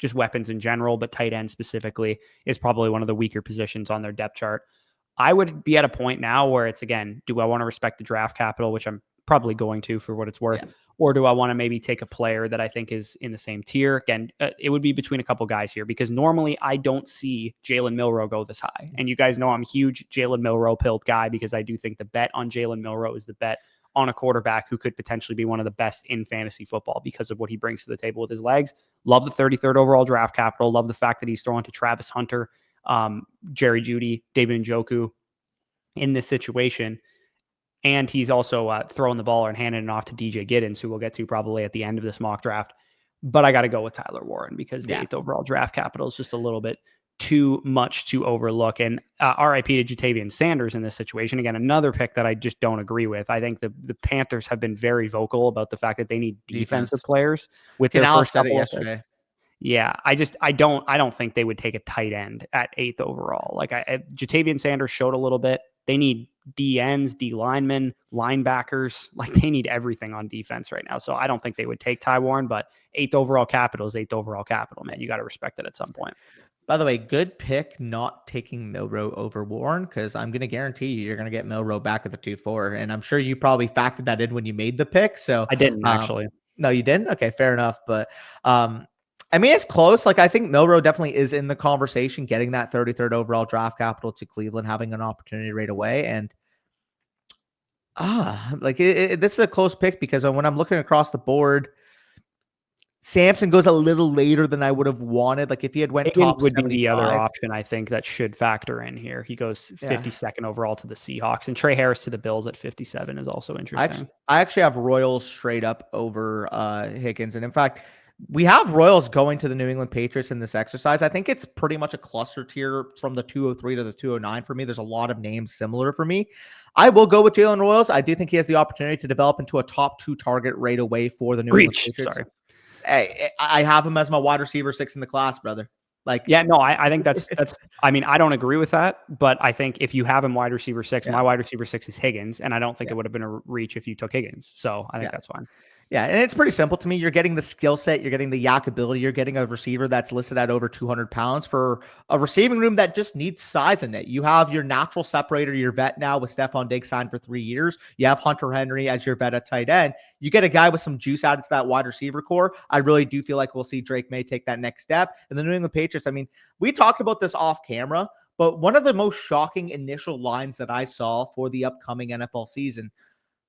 just weapons in general, but tight end specifically is probably one of the weaker positions on their depth chart. I would be at a point now where it's, again, do I want to respect the draft capital, which I'm probably going to for what it's worth, or do I want to maybe take a player that I think is in the same tier? Again, it would be between a couple guys here, because normally I don't see Jalen Milroe go this high. And you guys know I'm a huge Jalen Milroe pilled guy, because I do think the bet on Jalen Milroe is the bet on a quarterback who could potentially be one of the best in fantasy football because of what he brings to the table with his legs. Love the 33rd overall draft capital. Love the fact that he's throwing to Travis Hunter, Jerry Jeudy, David Njoku in this situation. And he's also throwing the ball and handing it off to DJ Giddens, who we'll get to probably at the end of this mock draft. But I got to go with Tyler Warren, because the 8th overall draft capital is just a little bit too much to overlook. And RIP to Jatavian Sanders in this situation. Again, another pick that I just don't agree with. I think the Panthers have been very vocal about the fact that they need defensive players with their first couple yesterday. Yeah, I don't think they would take a tight end at 8th overall. Like Jatavian Sanders showed a little bit. They need D ends, D linemen, linebackers. Like, they need everything on defense right now. So I don't think they would take Ty Warren, but 8th overall capital is 8th overall capital, man. You got to respect it at some point. By the way, good pick not taking Milroe over Warren, because I'm going to guarantee you're going to get Milroe back at the 2-4. And I'm sure you probably factored that in when you made the pick. So I didn't actually. No, you didn't? Okay, fair enough. But I mean, it's close. Like, I think Milroe definitely is in the conversation, getting that 33rd overall draft capital to Cleveland, having an opportunity right away. And this is a close pick, because when I'm looking across the board, Samson goes a little later than I would have wanted. Like, if he had went top would 75, be the other option, I think, that should factor in here. He goes 52nd overall to the Seahawks, and Trey Harris to the Bills at 57 is also interesting. I actually have Royals straight up over Higgins. And in fact, we have Royals going to the New England Patriots in this exercise. I think it's pretty much a cluster tier from the 203 to the 209 for me. There's a lot of names similar for me. I will go with Jalen Royals. I do think he has the opportunity to develop into a top 2 target right away for the New England Patriots. Sorry. Hey, I have him as my wide receiver 6 in the class, brother. Like, yeah, no, I think that's, I mean, I don't agree with that, but I think if you have him wide receiver 6, my wide receiver 6 is Higgins, and I don't think it would have been a reach if you took Higgins. So I think that's fine. Yeah, and it's pretty simple to me. You're getting the skill set, you're getting the yak ability, you're getting a receiver that's listed at over 200 pounds for a receiving room that just needs size in it. You have your natural separator, your vet now with Stephon Diggs signed for 3 years. You have Hunter Henry as your vet at tight end. You get a guy with some juice added to that wide receiver core. I really do feel like we'll see Drake May take that next step. And the New England Patriots, I mean, we talked about this off camera, but one of the most shocking initial lines that I saw for the upcoming NFL season,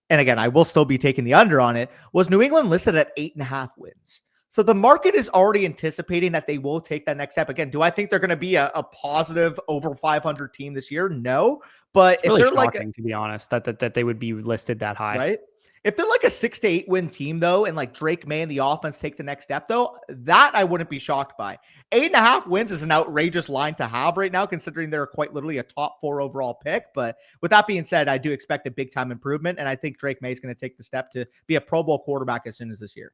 and again, I will still be taking the under on it, was New England listed at 8.5 wins. So the market is already anticipating that they will take that next step. Again, do I think they're going to be a positive over 500 team this year? No. But it's really shocking, to be honest, that they would be listed that high. Right? If they're like a 6 to 8 win team, though, and like Drake May and the offense take the next step, though, that I wouldn't be shocked by. 8.5 wins is an outrageous line to have right now, considering they're quite literally a top 4 overall pick. But with that being said, I do expect a big time improvement, and I think Drake May is going to take the step to be a Pro Bowl quarterback as soon as this year.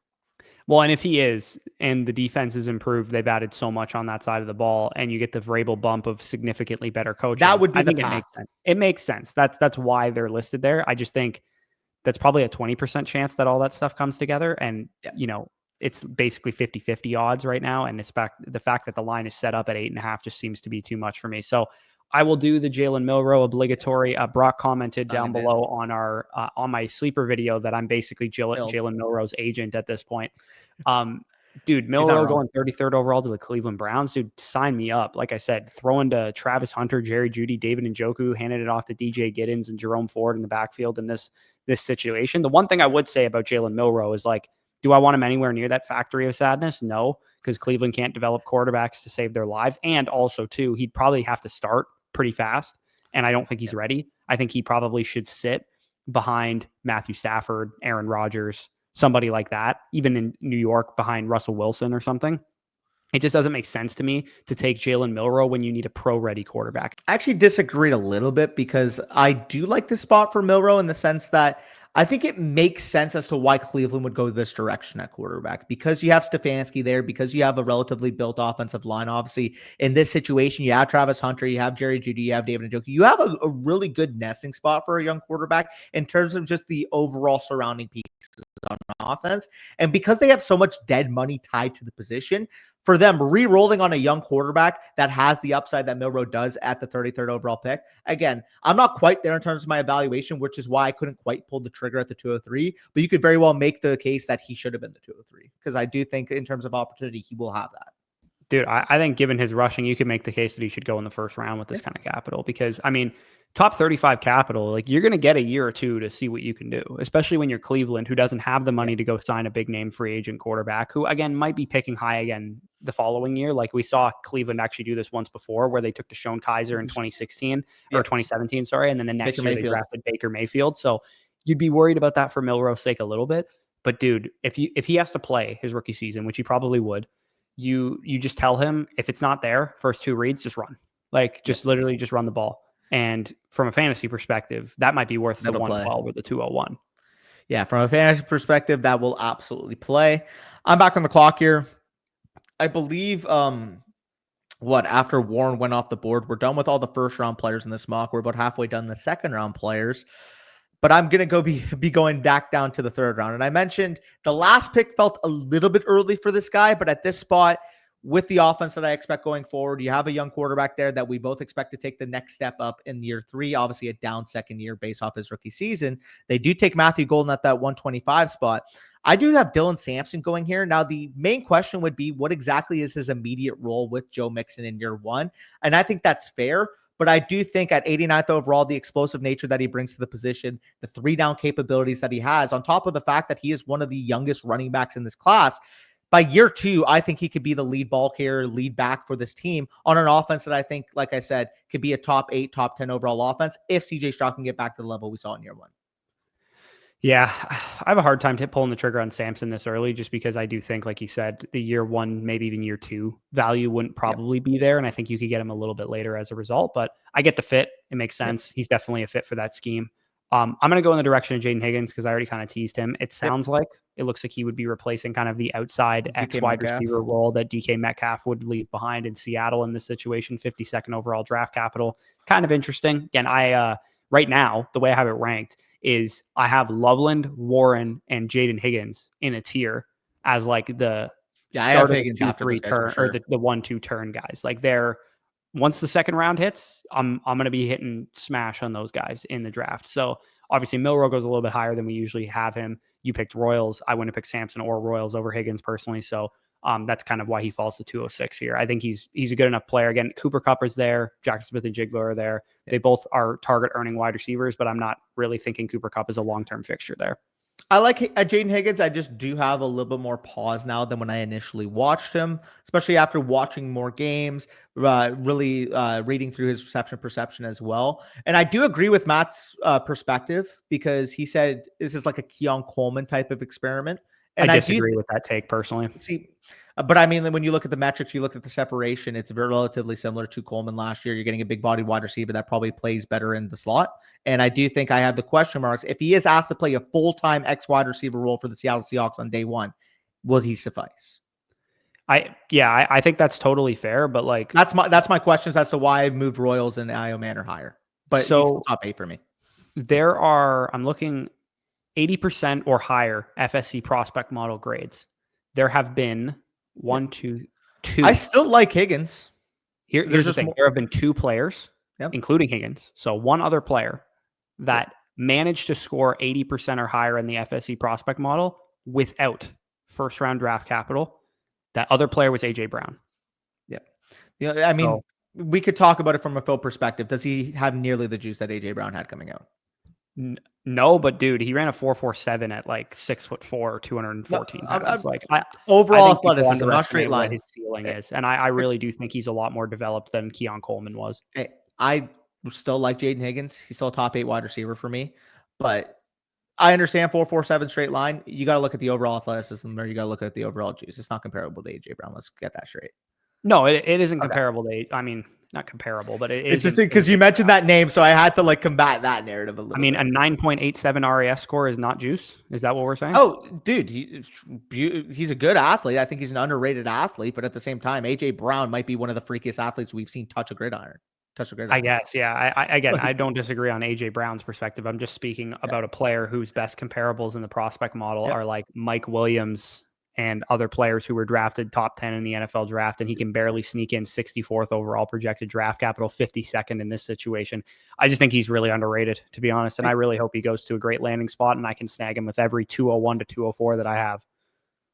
Well, and if he is, and the defense is improved, they've added so much on that side of the ball, and you get the Vrabel bump of significantly better coaching. That would be I think it makes sense. It makes sense. That's why they're listed there. I just think that's probably a 20% chance that all that stuff comes together. And, it's basically 50-50 odds right now. And the fact that the line is set up at 8.5 just seems to be too much for me. So I will do the Jalen Milroe obligatory. Brock commented down below on our on my sleeper video that I'm basically Jalen Milroe's agent at this point. Dude, Milroe going 33rd overall to the Cleveland Browns. Dude, sign me up. Like I said, throwing to Travis Hunter, Jerry Jeudy, David Njoku, handed it off to DJ Giddens and Jerome Ford in the backfield in this situation. The one thing I would say about Jalen Milroe is, like, do I want him anywhere near that factory of sadness? No, because Cleveland can't develop quarterbacks to save their lives. And also, too, he'd probably have to start pretty fast, and I don't think he's ready. I think he probably should sit behind Matthew Stafford, Aaron Rodgers, somebody like that, even in New York behind Russell Wilson or something. It just doesn't make sense to me to take Jalen Milroe when you need a pro-ready quarterback. I actually disagreed a little bit because I do like this spot for Milroe in the sense that I think it makes sense as to why Cleveland would go this direction at quarterback, because you have Stefanski there, because you have a relatively built offensive line. Obviously, in this situation, you have Travis Hunter, you have Jerry Jeudy, you have David Njoku. You have a really good nesting spot for a young quarterback in terms of just the overall surrounding pieces on offense. And because they have so much dead money tied to the position, for them, re-rolling on a young quarterback that has the upside that Milroe does at the 33rd overall pick. Again, I'm not quite there in terms of my evaluation, which is why I couldn't quite pull the trigger at the 203, but you could very well make the case that he should have been the 203, because I do think in terms of opportunity, he will have that. Dude, I think given his rushing, you could make the case that he should go in the first round with this kind of capital, because, I mean, top 35 capital, like, you're going to get a year or two to see what you can do, especially when you're Cleveland, who doesn't have the money to go sign a big name free agent quarterback, who, again, might be picking high again the following year. Like, we saw Cleveland actually do this once before, where they took Deshaun Kaiser in 2016 or 2017, sorry. And then the next year they drafted Baker Mayfield. So you'd be worried about that for Milroe's sake a little bit. But dude, if he has to play his rookie season, which he probably would, you just tell him, if it's not there, first two reads, just run. Like, just literally just run the ball. And from a fantasy perspective, that might be worth the 112 or the 201. Yeah, from a fantasy perspective, that will absolutely play. I'm back on the clock here. I believe after Warren went off the board, we're done with all the first round players in this mock. We're about halfway done the second round players. But I'm going to be going back down to the third round. And I mentioned the last pick felt a little bit early for this guy, but at this spot, with the offense that I expect going forward, you have a young quarterback there that we both expect to take the next step up in year 3, obviously a down second year based off his rookie season. They do take Matthew Golden at that 125 spot. I do have Dylan Sampson going here. Now, the main question would be, what exactly is his immediate role with Joe Mixon in year 1? And I think that's fair. But I do think at 89th overall, the explosive nature that he brings to the position, the 3-down capabilities that he has, on top of the fact that he is one of the youngest running backs in this class, by year 2, I think he could be the lead ball carrier, lead back for this team on an offense that I think, like I said, could be a top 8, top 10 overall offense if CJ Stroud can get back to the level we saw in year 1. Yeah, I have a hard time pulling the trigger on Sampson this early, just because I do think, like you said, the year 1, maybe even year 2 value wouldn't probably be there. And I think you could get him a little bit later as a result, but I get the fit. It makes sense. He's definitely a fit for that scheme. I'm going to go in the direction of Jaden Higgins, because I already kind of teased him. It sounds like it looks like he would be replacing kind of the outside X wide receiver role that DK Metcalf would leave behind in Seattle in this situation. 52nd overall draft capital. Kind of interesting. Again, right now, the way I have it ranked is I have Loveland, Warren, and Jaden Higgins in a tier as like the start of the 2-3 turn, or the 1-2 turn guys. Like, they're, once the second round hits, I'm going to be hitting smash on those guys in the draft. So obviously Milroe goes a little bit higher than we usually have him. You picked Royals. I wouldn't have picked Sampson or Royals over Higgins personally. So that's kind of why he falls to 206 here. I think he's a good enough player. Again, Cooper Kupp is there. Jackson Smith and Jigba are there. Yeah. They both are target earning wide receivers, but I'm not really thinking Cooper Kupp is a long-term fixture there. I like Jaden Higgins. I just do have a little bit more pause now than when I initially watched him, especially after watching more games, really reading through his reception perception as well. And I do agree with Matt's perspective, because he said this is like a Keon Coleman type of experiment. And I disagree with that take personally. But I mean, when you look at the metrics, you look at the separation, it's relatively similar to Coleman last year. You're getting a big body wide receiver that probably plays better in the slot. And I do think I have the question marks. If he is asked to play a full-time X wide receiver role for the Seattle Seahawks on day 1, will he suffice? I think that's totally fair, but like, that's my questions as to why I moved Royals and Io Manor higher. But he's still top 8 for me. I'm looking 80% or higher FSC prospect model grades. There have been 1, 2. I still like Higgins. Here's the thing. There have been 2 players, including Higgins. So one other player that managed to score 80% or higher in the FSC prospect model without first round draft capital. That other player was AJ Brown. Yeah. I mean, we could talk about it from a Phil perspective. Does he have nearly the juice that AJ Brown had coming out? No, but dude, he ran a 4.47 at like 6'4", 214 pounds. Like, overall athleticism, not straight line. His ceiling is, and I really do think he's a lot more developed than Keon Coleman was. I still like Jaden Higgins. He's still a top 8 wide receiver for me, but I understand 4.47 straight line. You got to look at the overall athleticism, or you got to look at the overall juice. It's not comparable to AJ Brown. Let's get that straight. No, it isn't Okay. comparable to. I mean, not comparable, but it It's isn't. just because you mentioned that name, so I had to like combat that narrative a little. I mean, bit. a 9.87 RAS score is not juice. Is that what we're saying? Oh, dude, he's a good athlete. I think he's an underrated athlete, but at the same time, AJ Brown might be one of the freakiest athletes we've seen touch a gridiron. I guess, yeah. I don't disagree on AJ Brown's perspective. I'm just speaking about a player whose best comparables in the prospect model are like Mike Williams and other players who were drafted top 10 in the NFL draft, and he can barely sneak in 64th overall projected draft capital, 52nd in this situation. I just think he's really underrated, to be honest, and I really hope he goes to a great landing spot and I can snag him with every 201 to 204 that I have.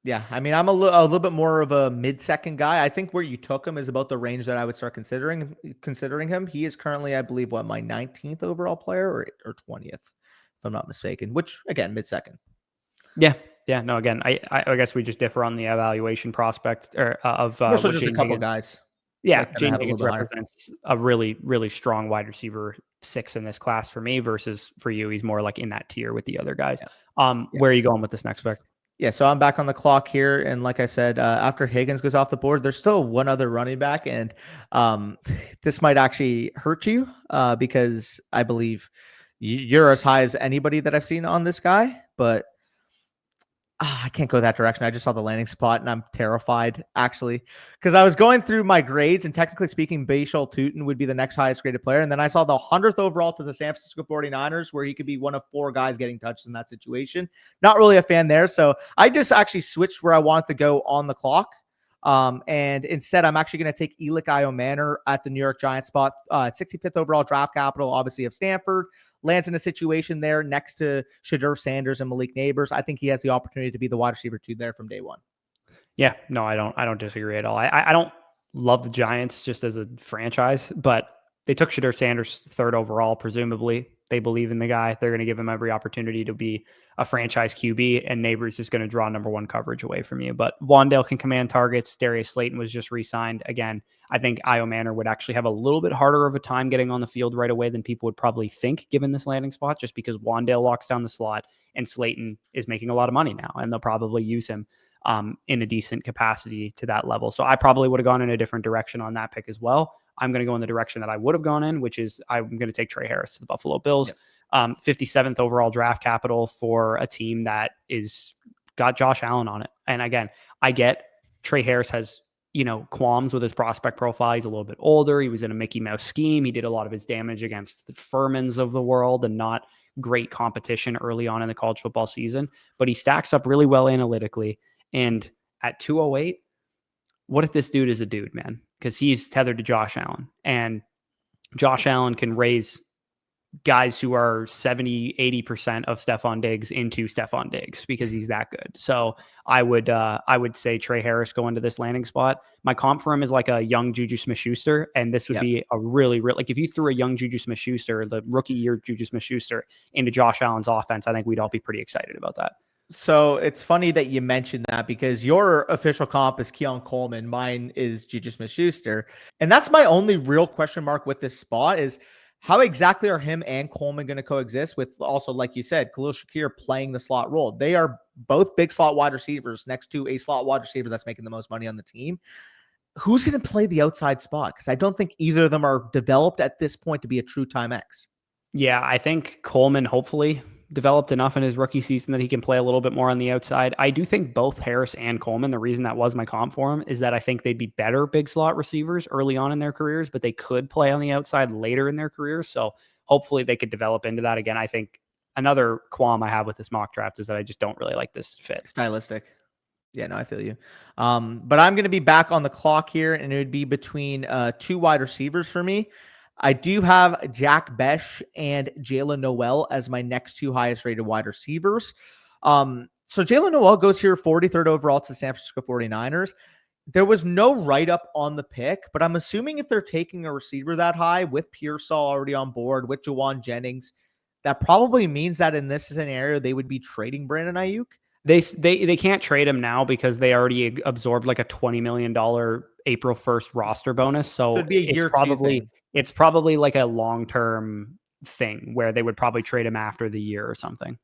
Yeah, I mean, I'm a little bit more of a mid-second guy. I think where you took him is about the range that I would start considering him. He is currently, I believe, my 19th overall player or 20th, if I'm not mistaken, which, again, mid-second. Yeah. Yeah, no, again, I guess we just differ on the evaluation prospect of also just a couple guys. Yeah, Jaden Higgins represents a really, really strong wide receiver 6 in this class for me versus for you. He's more like in that tier with the other guys. Where are you going with this next pick? Yeah, so I'm back on the clock here. And like I said, after Higgins goes off the board, there's still one other running back. And this might actually hurt you because I believe you're as high as anybody that I've seen on this guy. But I can't go that direction. I just saw the landing spot and I'm terrified, actually, because I was going through my grades and technically speaking, Bashal Tutin would be the next highest graded player. And then I saw the 100th overall to the San Francisco 49ers, where he could be one of 4 guys getting touches in that situation. Not really a fan there. So I just actually switched where I wanted to go on the clock. And instead, I'm actually going to take Elik Iomanor at the New York Giants spot, 65th overall draft capital, obviously of Stanford. Lands in a situation there next to Shedeur Sanders and Malik Neighbors. I think he has the opportunity to be the wide receiver 2 there from day one. Yeah, no, I don't disagree at all. I don't love the Giants just as a franchise, but they took Shedeur Sanders 3rd overall. Presumably, they believe in the guy. They're going to give him every opportunity to be a franchise QB, and Neighbors is going to draw number 1 coverage away from you. But Wandale can command targets. Darius Slayton was just re-signed. Again, I think Iomanor would actually have a little bit harder of a time getting on the field right away than people would probably think, given this landing spot, just because Wandale locks down the slot and Slayton is making a lot of money now, and they'll probably use him in a decent capacity to that level. So I probably would have gone in a different direction on that pick as well. I'm going to go in the direction that I would have gone in, which is I'm going to take Trey Harris to the Buffalo Bills. 57th overall draft capital for a team that is got Josh Allen on it. And again, I get Trey Harris has, qualms with his prospect profile. He's a little bit older. He was in a Mickey Mouse scheme. He did a lot of his damage against the Furmans of the world and not great competition early on in the college football season, but he stacks up really well analytically. And at 208, what if this dude is a dude, man? Because he's tethered to Josh Allen, and Josh Allen can raise guys who are 70, 80% of Stephon Diggs into Stephon Diggs because he's that good. So I would say Trey Harris go into this landing spot. My comp for him is like a young Juju Smith-Schuster, and this would be a really, like if you threw a young Juju Smith-Schuster, the rookie year Juju Smith-Schuster into Josh Allen's offense, I think we'd all be pretty excited about that. So it's funny that you mentioned that because your official comp is Keon Coleman. Mine is Juju Smith-Schuster. And that's my only real question mark with this spot is how exactly are him and Coleman going to coexist with also, like you said, Khalil Shakir playing the slot role. They are both big slot wide receivers next to a slot wide receiver that's making the most money on the team. Who's going to play the outside spot? Because I don't think either of them are developed at this point to be a true time X. Yeah, I think Coleman hopefully developed enough in his rookie season that he can play a little bit more on the outside. I do think both Harris and Coleman, the reason that was my comp for him is that I think they'd be better big slot receivers early on in their careers, but they could play on the outside later in their careers. So hopefully they could develop into that. Again, I think another qualm I have with this mock draft is that I just don't really like this fit. Stylistic. Yeah, no, I feel you. But I'm going to be back on the clock here, and it would be between 2 wide receivers for me. I do have Jack Besh and Jalen Noel as my next 2 highest rated wide receivers. So Jalen Noel goes here 43rd overall to the San Francisco 49ers. There was no write-up on the pick, but I'm assuming if they're taking a receiver that high with Pearsall already on board, with Jawan Jennings, that probably means that in this scenario, they would be trading Brandon Ayuk. They can't trade him now because they already absorbed like a $20 million April 1st roster bonus. So it'd be a year it's probably like a long-term thing where they would probably trade him after the year or something.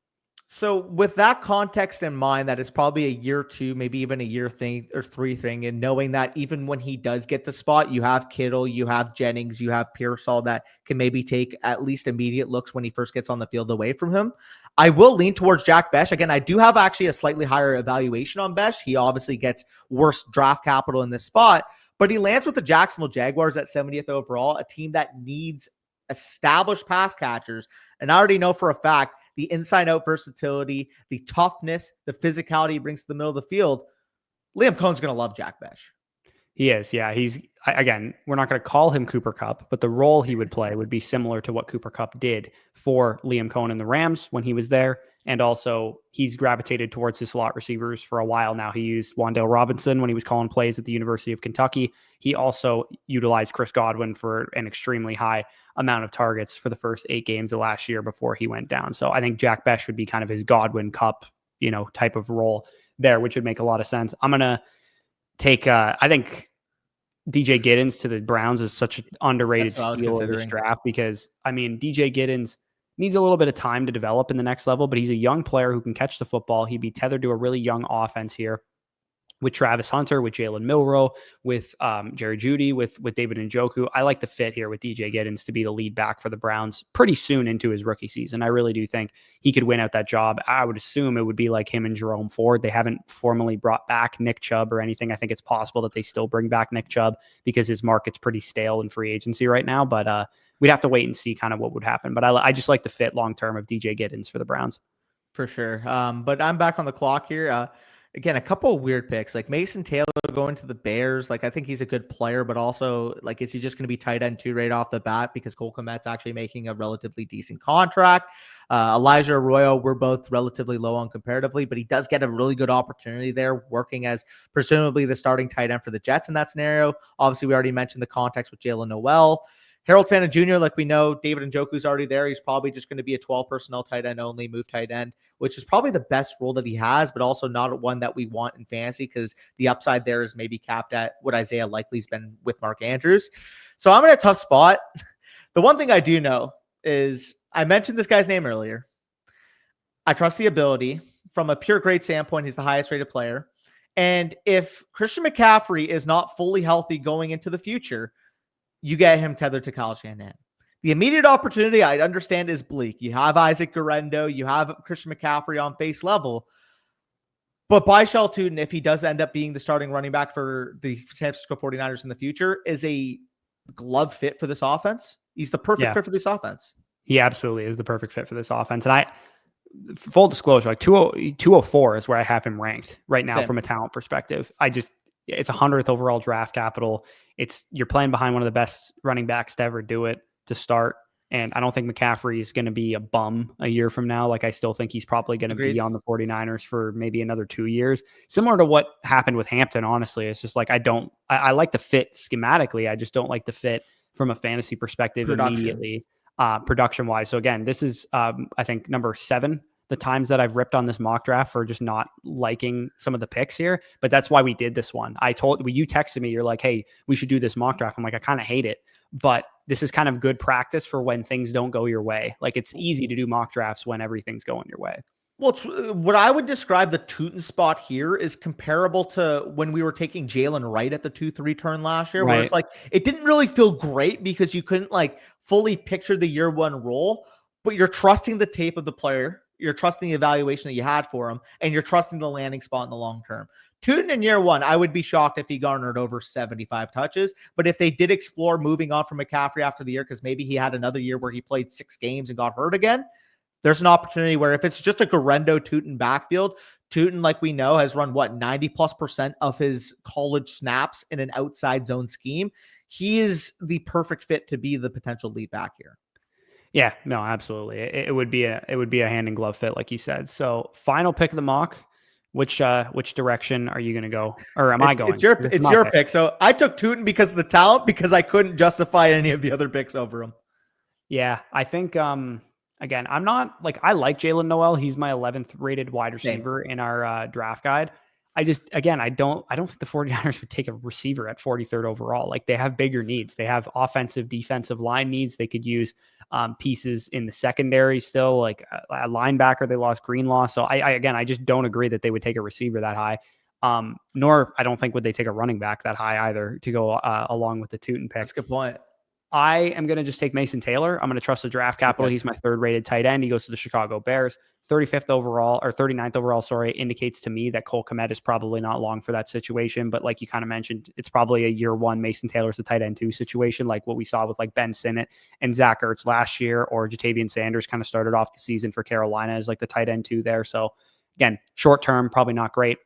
So with that context in mind, that it's probably a year two, maybe even a year thing or three thing, and knowing that even when he does get the spot, you have Kittle, you have Jennings, you have Pearsall that can maybe take at least immediate looks when he first gets on the field away from him. I will lean towards Jack Besh. Again, I do have actually a slightly higher evaluation on Besh. He obviously gets worse draft capital in this spot, but he lands with the Jacksonville Jaguars at 70th overall, a team that needs established pass catchers. And I already know for a fact the inside-out versatility, the toughness, the physicality he brings to the middle of the field. Liam Cohn's going to love Jack Besh. He is, yeah. Again, we're not going to call him Cooper Kupp, but the role he would play would be similar to what Cooper Kupp did for Liam Cohn and the Rams when he was there. And also, he's gravitated towards his slot receivers for a while now. He used Wan'Dale Robinson when he was calling plays at the University of Kentucky. He also utilized Chris Godwin for an extremely high amount of targets for the first 8 games of last year before he went down. So I think Jack Besh would be kind of his Godwin Kupp, type of role there, which would make a lot of sense. I'm going to take, I think DJ Giddens to the Browns is such an underrated steal of this draft because, DJ Giddens needs a little bit of time to develop in the next level, but he's a young player who can catch the football. He'd be tethered to a really young offense here with Travis Hunter, with Jalen Milroe, with Jerry Jeudy, with David Njoku. I like the fit here with DJ Giddens to be the lead back for the Browns pretty soon into his rookie season. I really do think he could win out that job. I would assume it would be like him and Jerome Ford. They haven't formally brought back Nick Chubb or anything. I think it's possible that they still bring back Nick Chubb because his market's pretty stale in free agency right now, but we'd have to wait and see kind of what would happen. But I just like the fit long-term of DJ Giddens for the Browns. For sure. But I'm back on the clock here. Again, a couple of weird picks, like Mason Taylor going to the Bears. Like, I think he's a good player, but also, like, is he just going to be tight end 2 right off the bat because Cole Kmet's actually making a relatively decent contract? Elijah Arroyo, we're both relatively low on comparatively, but he does get a really good opportunity there working as presumably the starting tight end for the Jets in that scenario. Obviously, we already mentioned the context with Jalen Noel. Harold Fanta Jr., like we know, David Njoku's already there. He's probably just going to be a 12 personnel tight end only, move tight end, which is probably the best role that he has, but also not one that we want in fantasy because the upside there is maybe capped at what Isaiah Likely's been with Mark Andrews. So I'm in a tough spot. The one thing I do know is I mentioned this guy's name earlier. I trust the ability. From a pure grade standpoint, he's the highest rated player. And if Christian McCaffrey is not fully healthy going into the future, you get him tethered to Kyle Shanahan. The immediate opportunity, I understand, is bleak. You have Isaac Guerrero, you have Christian McCaffrey on base level. But Byshell Tuten, if he does end up being the starting running back for the San Francisco 49ers in the future, is a glove fit for this offense. He's the perfect fit for this offense. He absolutely is the perfect fit for this offense. And full disclosure, like 204 is where I have him ranked right now from a talent perspective. It's 100th overall draft capital. You're playing behind one of the best running backs to ever do it to start. And I don't think McCaffrey is going to be a bum a year from now. Like, I still think he's probably going to be on the 49ers for maybe another 2 years. Similar to what happened with Hampton, honestly. It's just like, I like the fit schematically. I just don't like the fit from a fantasy perspective immediately, production-wise. So again, this is, I think, number 7. The times that I've ripped on this mock draft for just not liking some of the picks here, but that's why we did this one. You texted me, you're like, hey, we should do this mock draft. I'm like, I kind of hate it, but this is kind of good practice for when things don't go your way. Like, it's easy to do mock drafts when everything's going your way. Well, what I would describe the Tuten spot here is comparable to when we were taking Jalen Wright at the 2-3 turn last year, where it's like, it didn't really feel great because you couldn't like fully picture the year 1 role, but you're trusting the tape of the player. You're trusting the evaluation that you had for him, and you're trusting the landing spot in the long term. Tuten in year 1, I would be shocked if he garnered over 75 touches. But if they did explore moving on from McCaffrey after the year, because maybe he had another year where he played 6 games and got hurt again, there's an opportunity where if it's just a Guerrero Tuten backfield, Tuten, like we know, has run 90+% of his college snaps in an outside zone scheme. He is the perfect fit to be the potential lead back here. Yeah, no, absolutely. It would be a hand and glove fit, like you said. So, final pick of the mock. Which direction are you going to go, or am I going? It's your pick. So I took Tuten because of the talent, because I couldn't justify any of the other picks over him. Yeah, I think. Again, I'm not like, I like Jalen Noel. He's my 11th rated wide receiver in our draft guide. I don't think the 49ers would take a receiver at 43rd overall. Like, they have bigger needs. They have offensive, defensive line needs. They could use pieces in the secondary still, like a linebacker. They lost Greenlaw. So I just don't agree that they would take a receiver that high. Nor I don't think would they take a running back that high either to go along with the Tootin pick. That's a good point. I am going to just take Mason Taylor. I'm going to trust the draft capital. Okay. He's my third rated tight end. He goes to the Chicago Bears. 35th overall, or 39th overall, sorry, indicates to me that Cole Kmet is probably not long for that situation. But like you kind of mentioned, it's probably a year one Mason Taylor's the tight end 2 situation, like what we saw with like Ben Sinnott and Zach Ertz last year, or Jatavian Sanders kind of started off the season for Carolina as like the tight end 2 there. So again, short term, probably not great.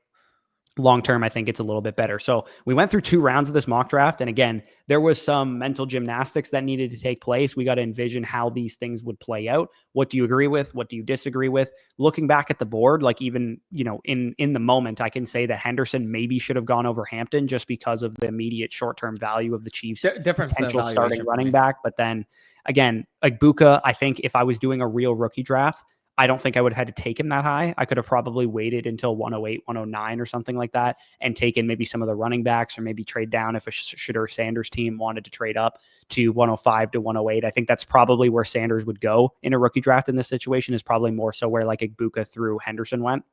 Long term, I think it's a little bit better. So we went through 2 rounds of this mock draft. And again, there was some mental gymnastics that needed to take place. We got to envision how these things would play out. What do you agree with? What do you disagree with? Looking back at the board, like even, in the moment, I can say that Henderson maybe should have gone over Hampton just because of the immediate short-term value of the Chiefs' potential starting running back. But then again, like Buka, I think if I was doing a real rookie draft, I don't think I would have had to take him that high. I could have probably waited until 108, 109 or something like that and taken maybe some of the running backs, or maybe trade down if a Shedeur Sanders team wanted to trade up to 105 to 108. I think that's probably where Sanders would go in a rookie draft in this situation, is probably more so where like Igbuka through Henderson went.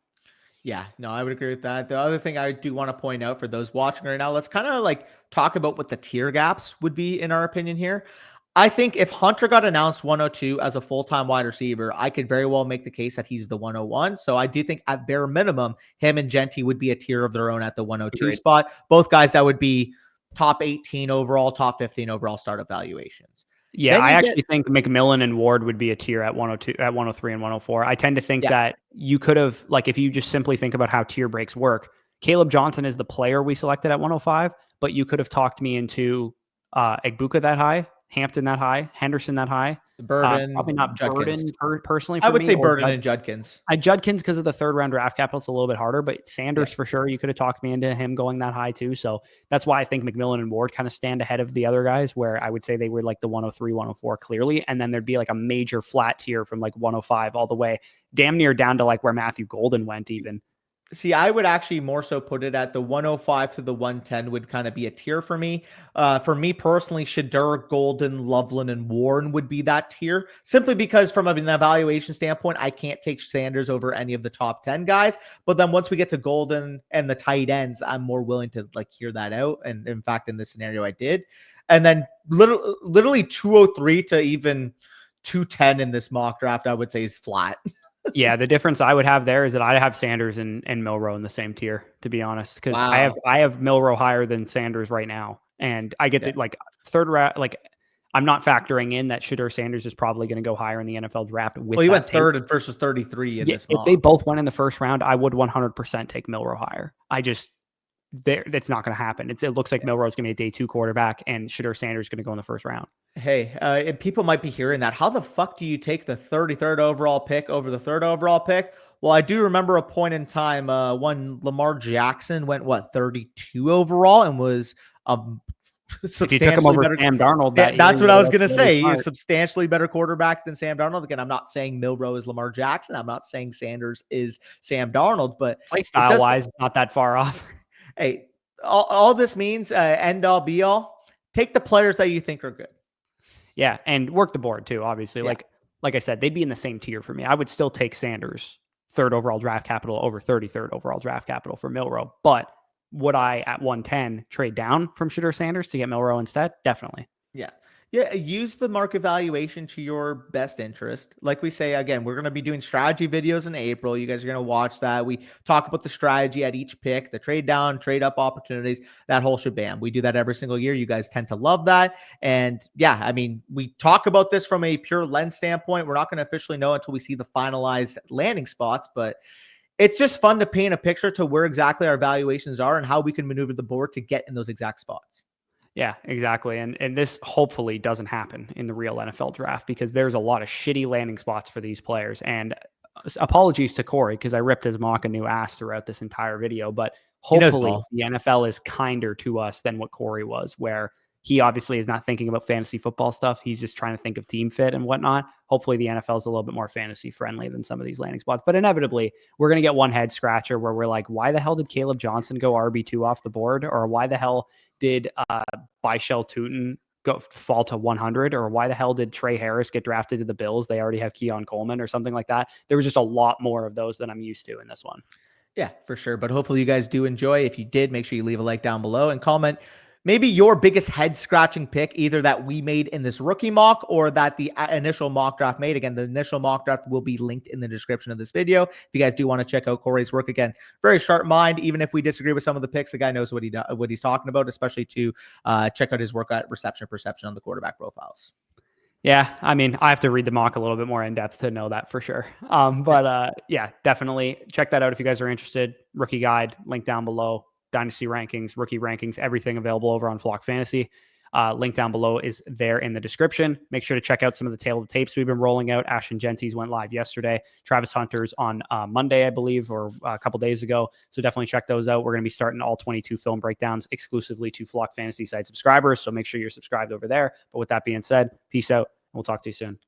Yeah, no, I would agree with that. The other thing I do want to point out for those watching right now, let's kind of like talk about what the tier gaps would be in our opinion here. I think if Hunter got announced 102 as a full-time wide receiver, I could very well make the case that he's the 101. So I do think at bare minimum, him and Genty would be a tier of their own at the 102 Agreed. Spot. Both guys that would be top 18 overall, top 15 overall startup valuations. Yeah, I actually think McMillan and Ward would be a tier at 102, at 103 and 104. I tend to think that you could have, like, if you just simply think about how tier breaks work, Caleb Johnson is the player we selected at 105, but you could have talked me into Igbuka that high, Hampton that high, Henderson that high. Burden, probably not Judkins. Burden personally. For I would me, say Burden and Judkins. Judkins because of the 3rd round draft capital, it's a little bit harder. But Sanders for sure, you could have talked me into him going that high too. So that's why I think McMillan and Ward kind of stand ahead of the other guys, where I would say they were like the 103, 104 clearly, and then there'd be like a major flat tier from like 105 all the way, damn near down to like where Matthew Golden went even. See, I would actually more so put it at the 105 to the 110 would kind of be a tier for me. For me personally, Shedeur, Golden, Loveland, and Warren would be that tier, simply because from an evaluation standpoint, I can't take Sanders over any of the top 10 guys. But then once we get to Golden and the tight ends, I'm more willing to like hear that out. And in fact, in this scenario, I did. And then literally 203 to even 210 in this mock draft, I would say is flat. Yeah, the difference I would have there is that I have Sanders and Milroe in the same tier, to be honest, because I have Milroe higher than Sanders right now, and I get that like 3rd round. Like I'm not factoring in that Shedeur Sanders is probably going to go higher in the NFL draft. Well, he went 3rd versus 33 in this mock. If they both went in the 1st round, I would 100% take Milroe higher. That's not going to happen. It looks like Milroe is going to be a day 2 quarterback, and Shedeur Sanders is going to go in the 1st round. Hey, people might be hearing that. How the fuck do you take the 33rd overall pick over the 3rd overall pick? Well, I do remember a point in time when Lamar Jackson went 32 overall and was substantially better. Sam Darnold, that's what I was going to say. He's a substantially better quarterback than Sam Darnold. Again, I'm not saying Milroe is Lamar Jackson. I'm not saying Sanders is Sam Darnold, but play style wise, not that far off. Hey, all this means end all be all. Take the players that you think are good. Yeah, and work the board too, obviously. Yeah. Like I said, they'd be in the same tier for me. I would still take Sanders 3rd overall draft capital over 33rd overall draft capital for Milroe. But would I at 110 trade down from Shedeur Sanders to get Milroe instead? Definitely. Yeah. Yeah, use the market valuation to your best interest. Like we say, again, we're going to be doing strategy videos in April. You guys are going to watch that. We talk about the strategy at each pick, the trade down, trade up opportunities, that whole shebang. We do that every single year. You guys tend to love that. And yeah, I mean, we talk about this from a pure lens standpoint. We're not going to officially know until we see the finalized landing spots, but it's just fun to paint a picture to where exactly our valuations are and how we can maneuver the board to get in those exact spots. Yeah, exactly. And this hopefully doesn't happen in the real NFL draft, because there's a lot of shitty landing spots for these players. And apologies to Cory, because I ripped his mock a new ass throughout this entire video, but hopefully the NFL is kinder to us than what Cory was, where he obviously is not thinking about fantasy football stuff. He's just trying to think of team fit and whatnot. Hopefully the NFL is a little bit more fantasy friendly than some of these landing spots, but inevitably we're going to get one head scratcher where we're like, why the hell did Caleb Johnson go RB2 off the board? Or why the hell did Byshell Tootin fall to 100, or why the hell did Trey Harris get drafted to the Bills? They already have Keon Coleman or something like that. There was just a lot more of those than I'm used to in this one. Yeah, for sure. But hopefully you guys do enjoy. If you did, make sure you leave a like down below and comment maybe your biggest head scratching pick, either that we made in this rookie mock or that the initial mock draft made. Again, the initial mock draft will be linked in the description of this video. If you guys do want to check out Cory's work, again, very sharp mind. Even if we disagree with some of the picks, the guy knows what he's talking about, especially to check out his work at reception perception on the quarterback profiles. Yeah, I mean, I have to read the mock a little bit more in depth to know that for sure. Yeah, definitely check that out if you guys are interested. Rookie guide, link down below. Dynasty rankings, rookie rankings, everything available over on Flock Fantasy. Link down below is there in the description. Make sure to check out some of the Tale of the Tapes we've been rolling out. Ashton Genty's went live yesterday. Travis Hunter's on Monday, I believe, or a couple days ago. So definitely check those out. We're going to be starting all 22 film breakdowns exclusively to Flock Fantasy site subscribers. So make sure you're subscribed over there. But with that being said, peace out. We'll talk to you soon.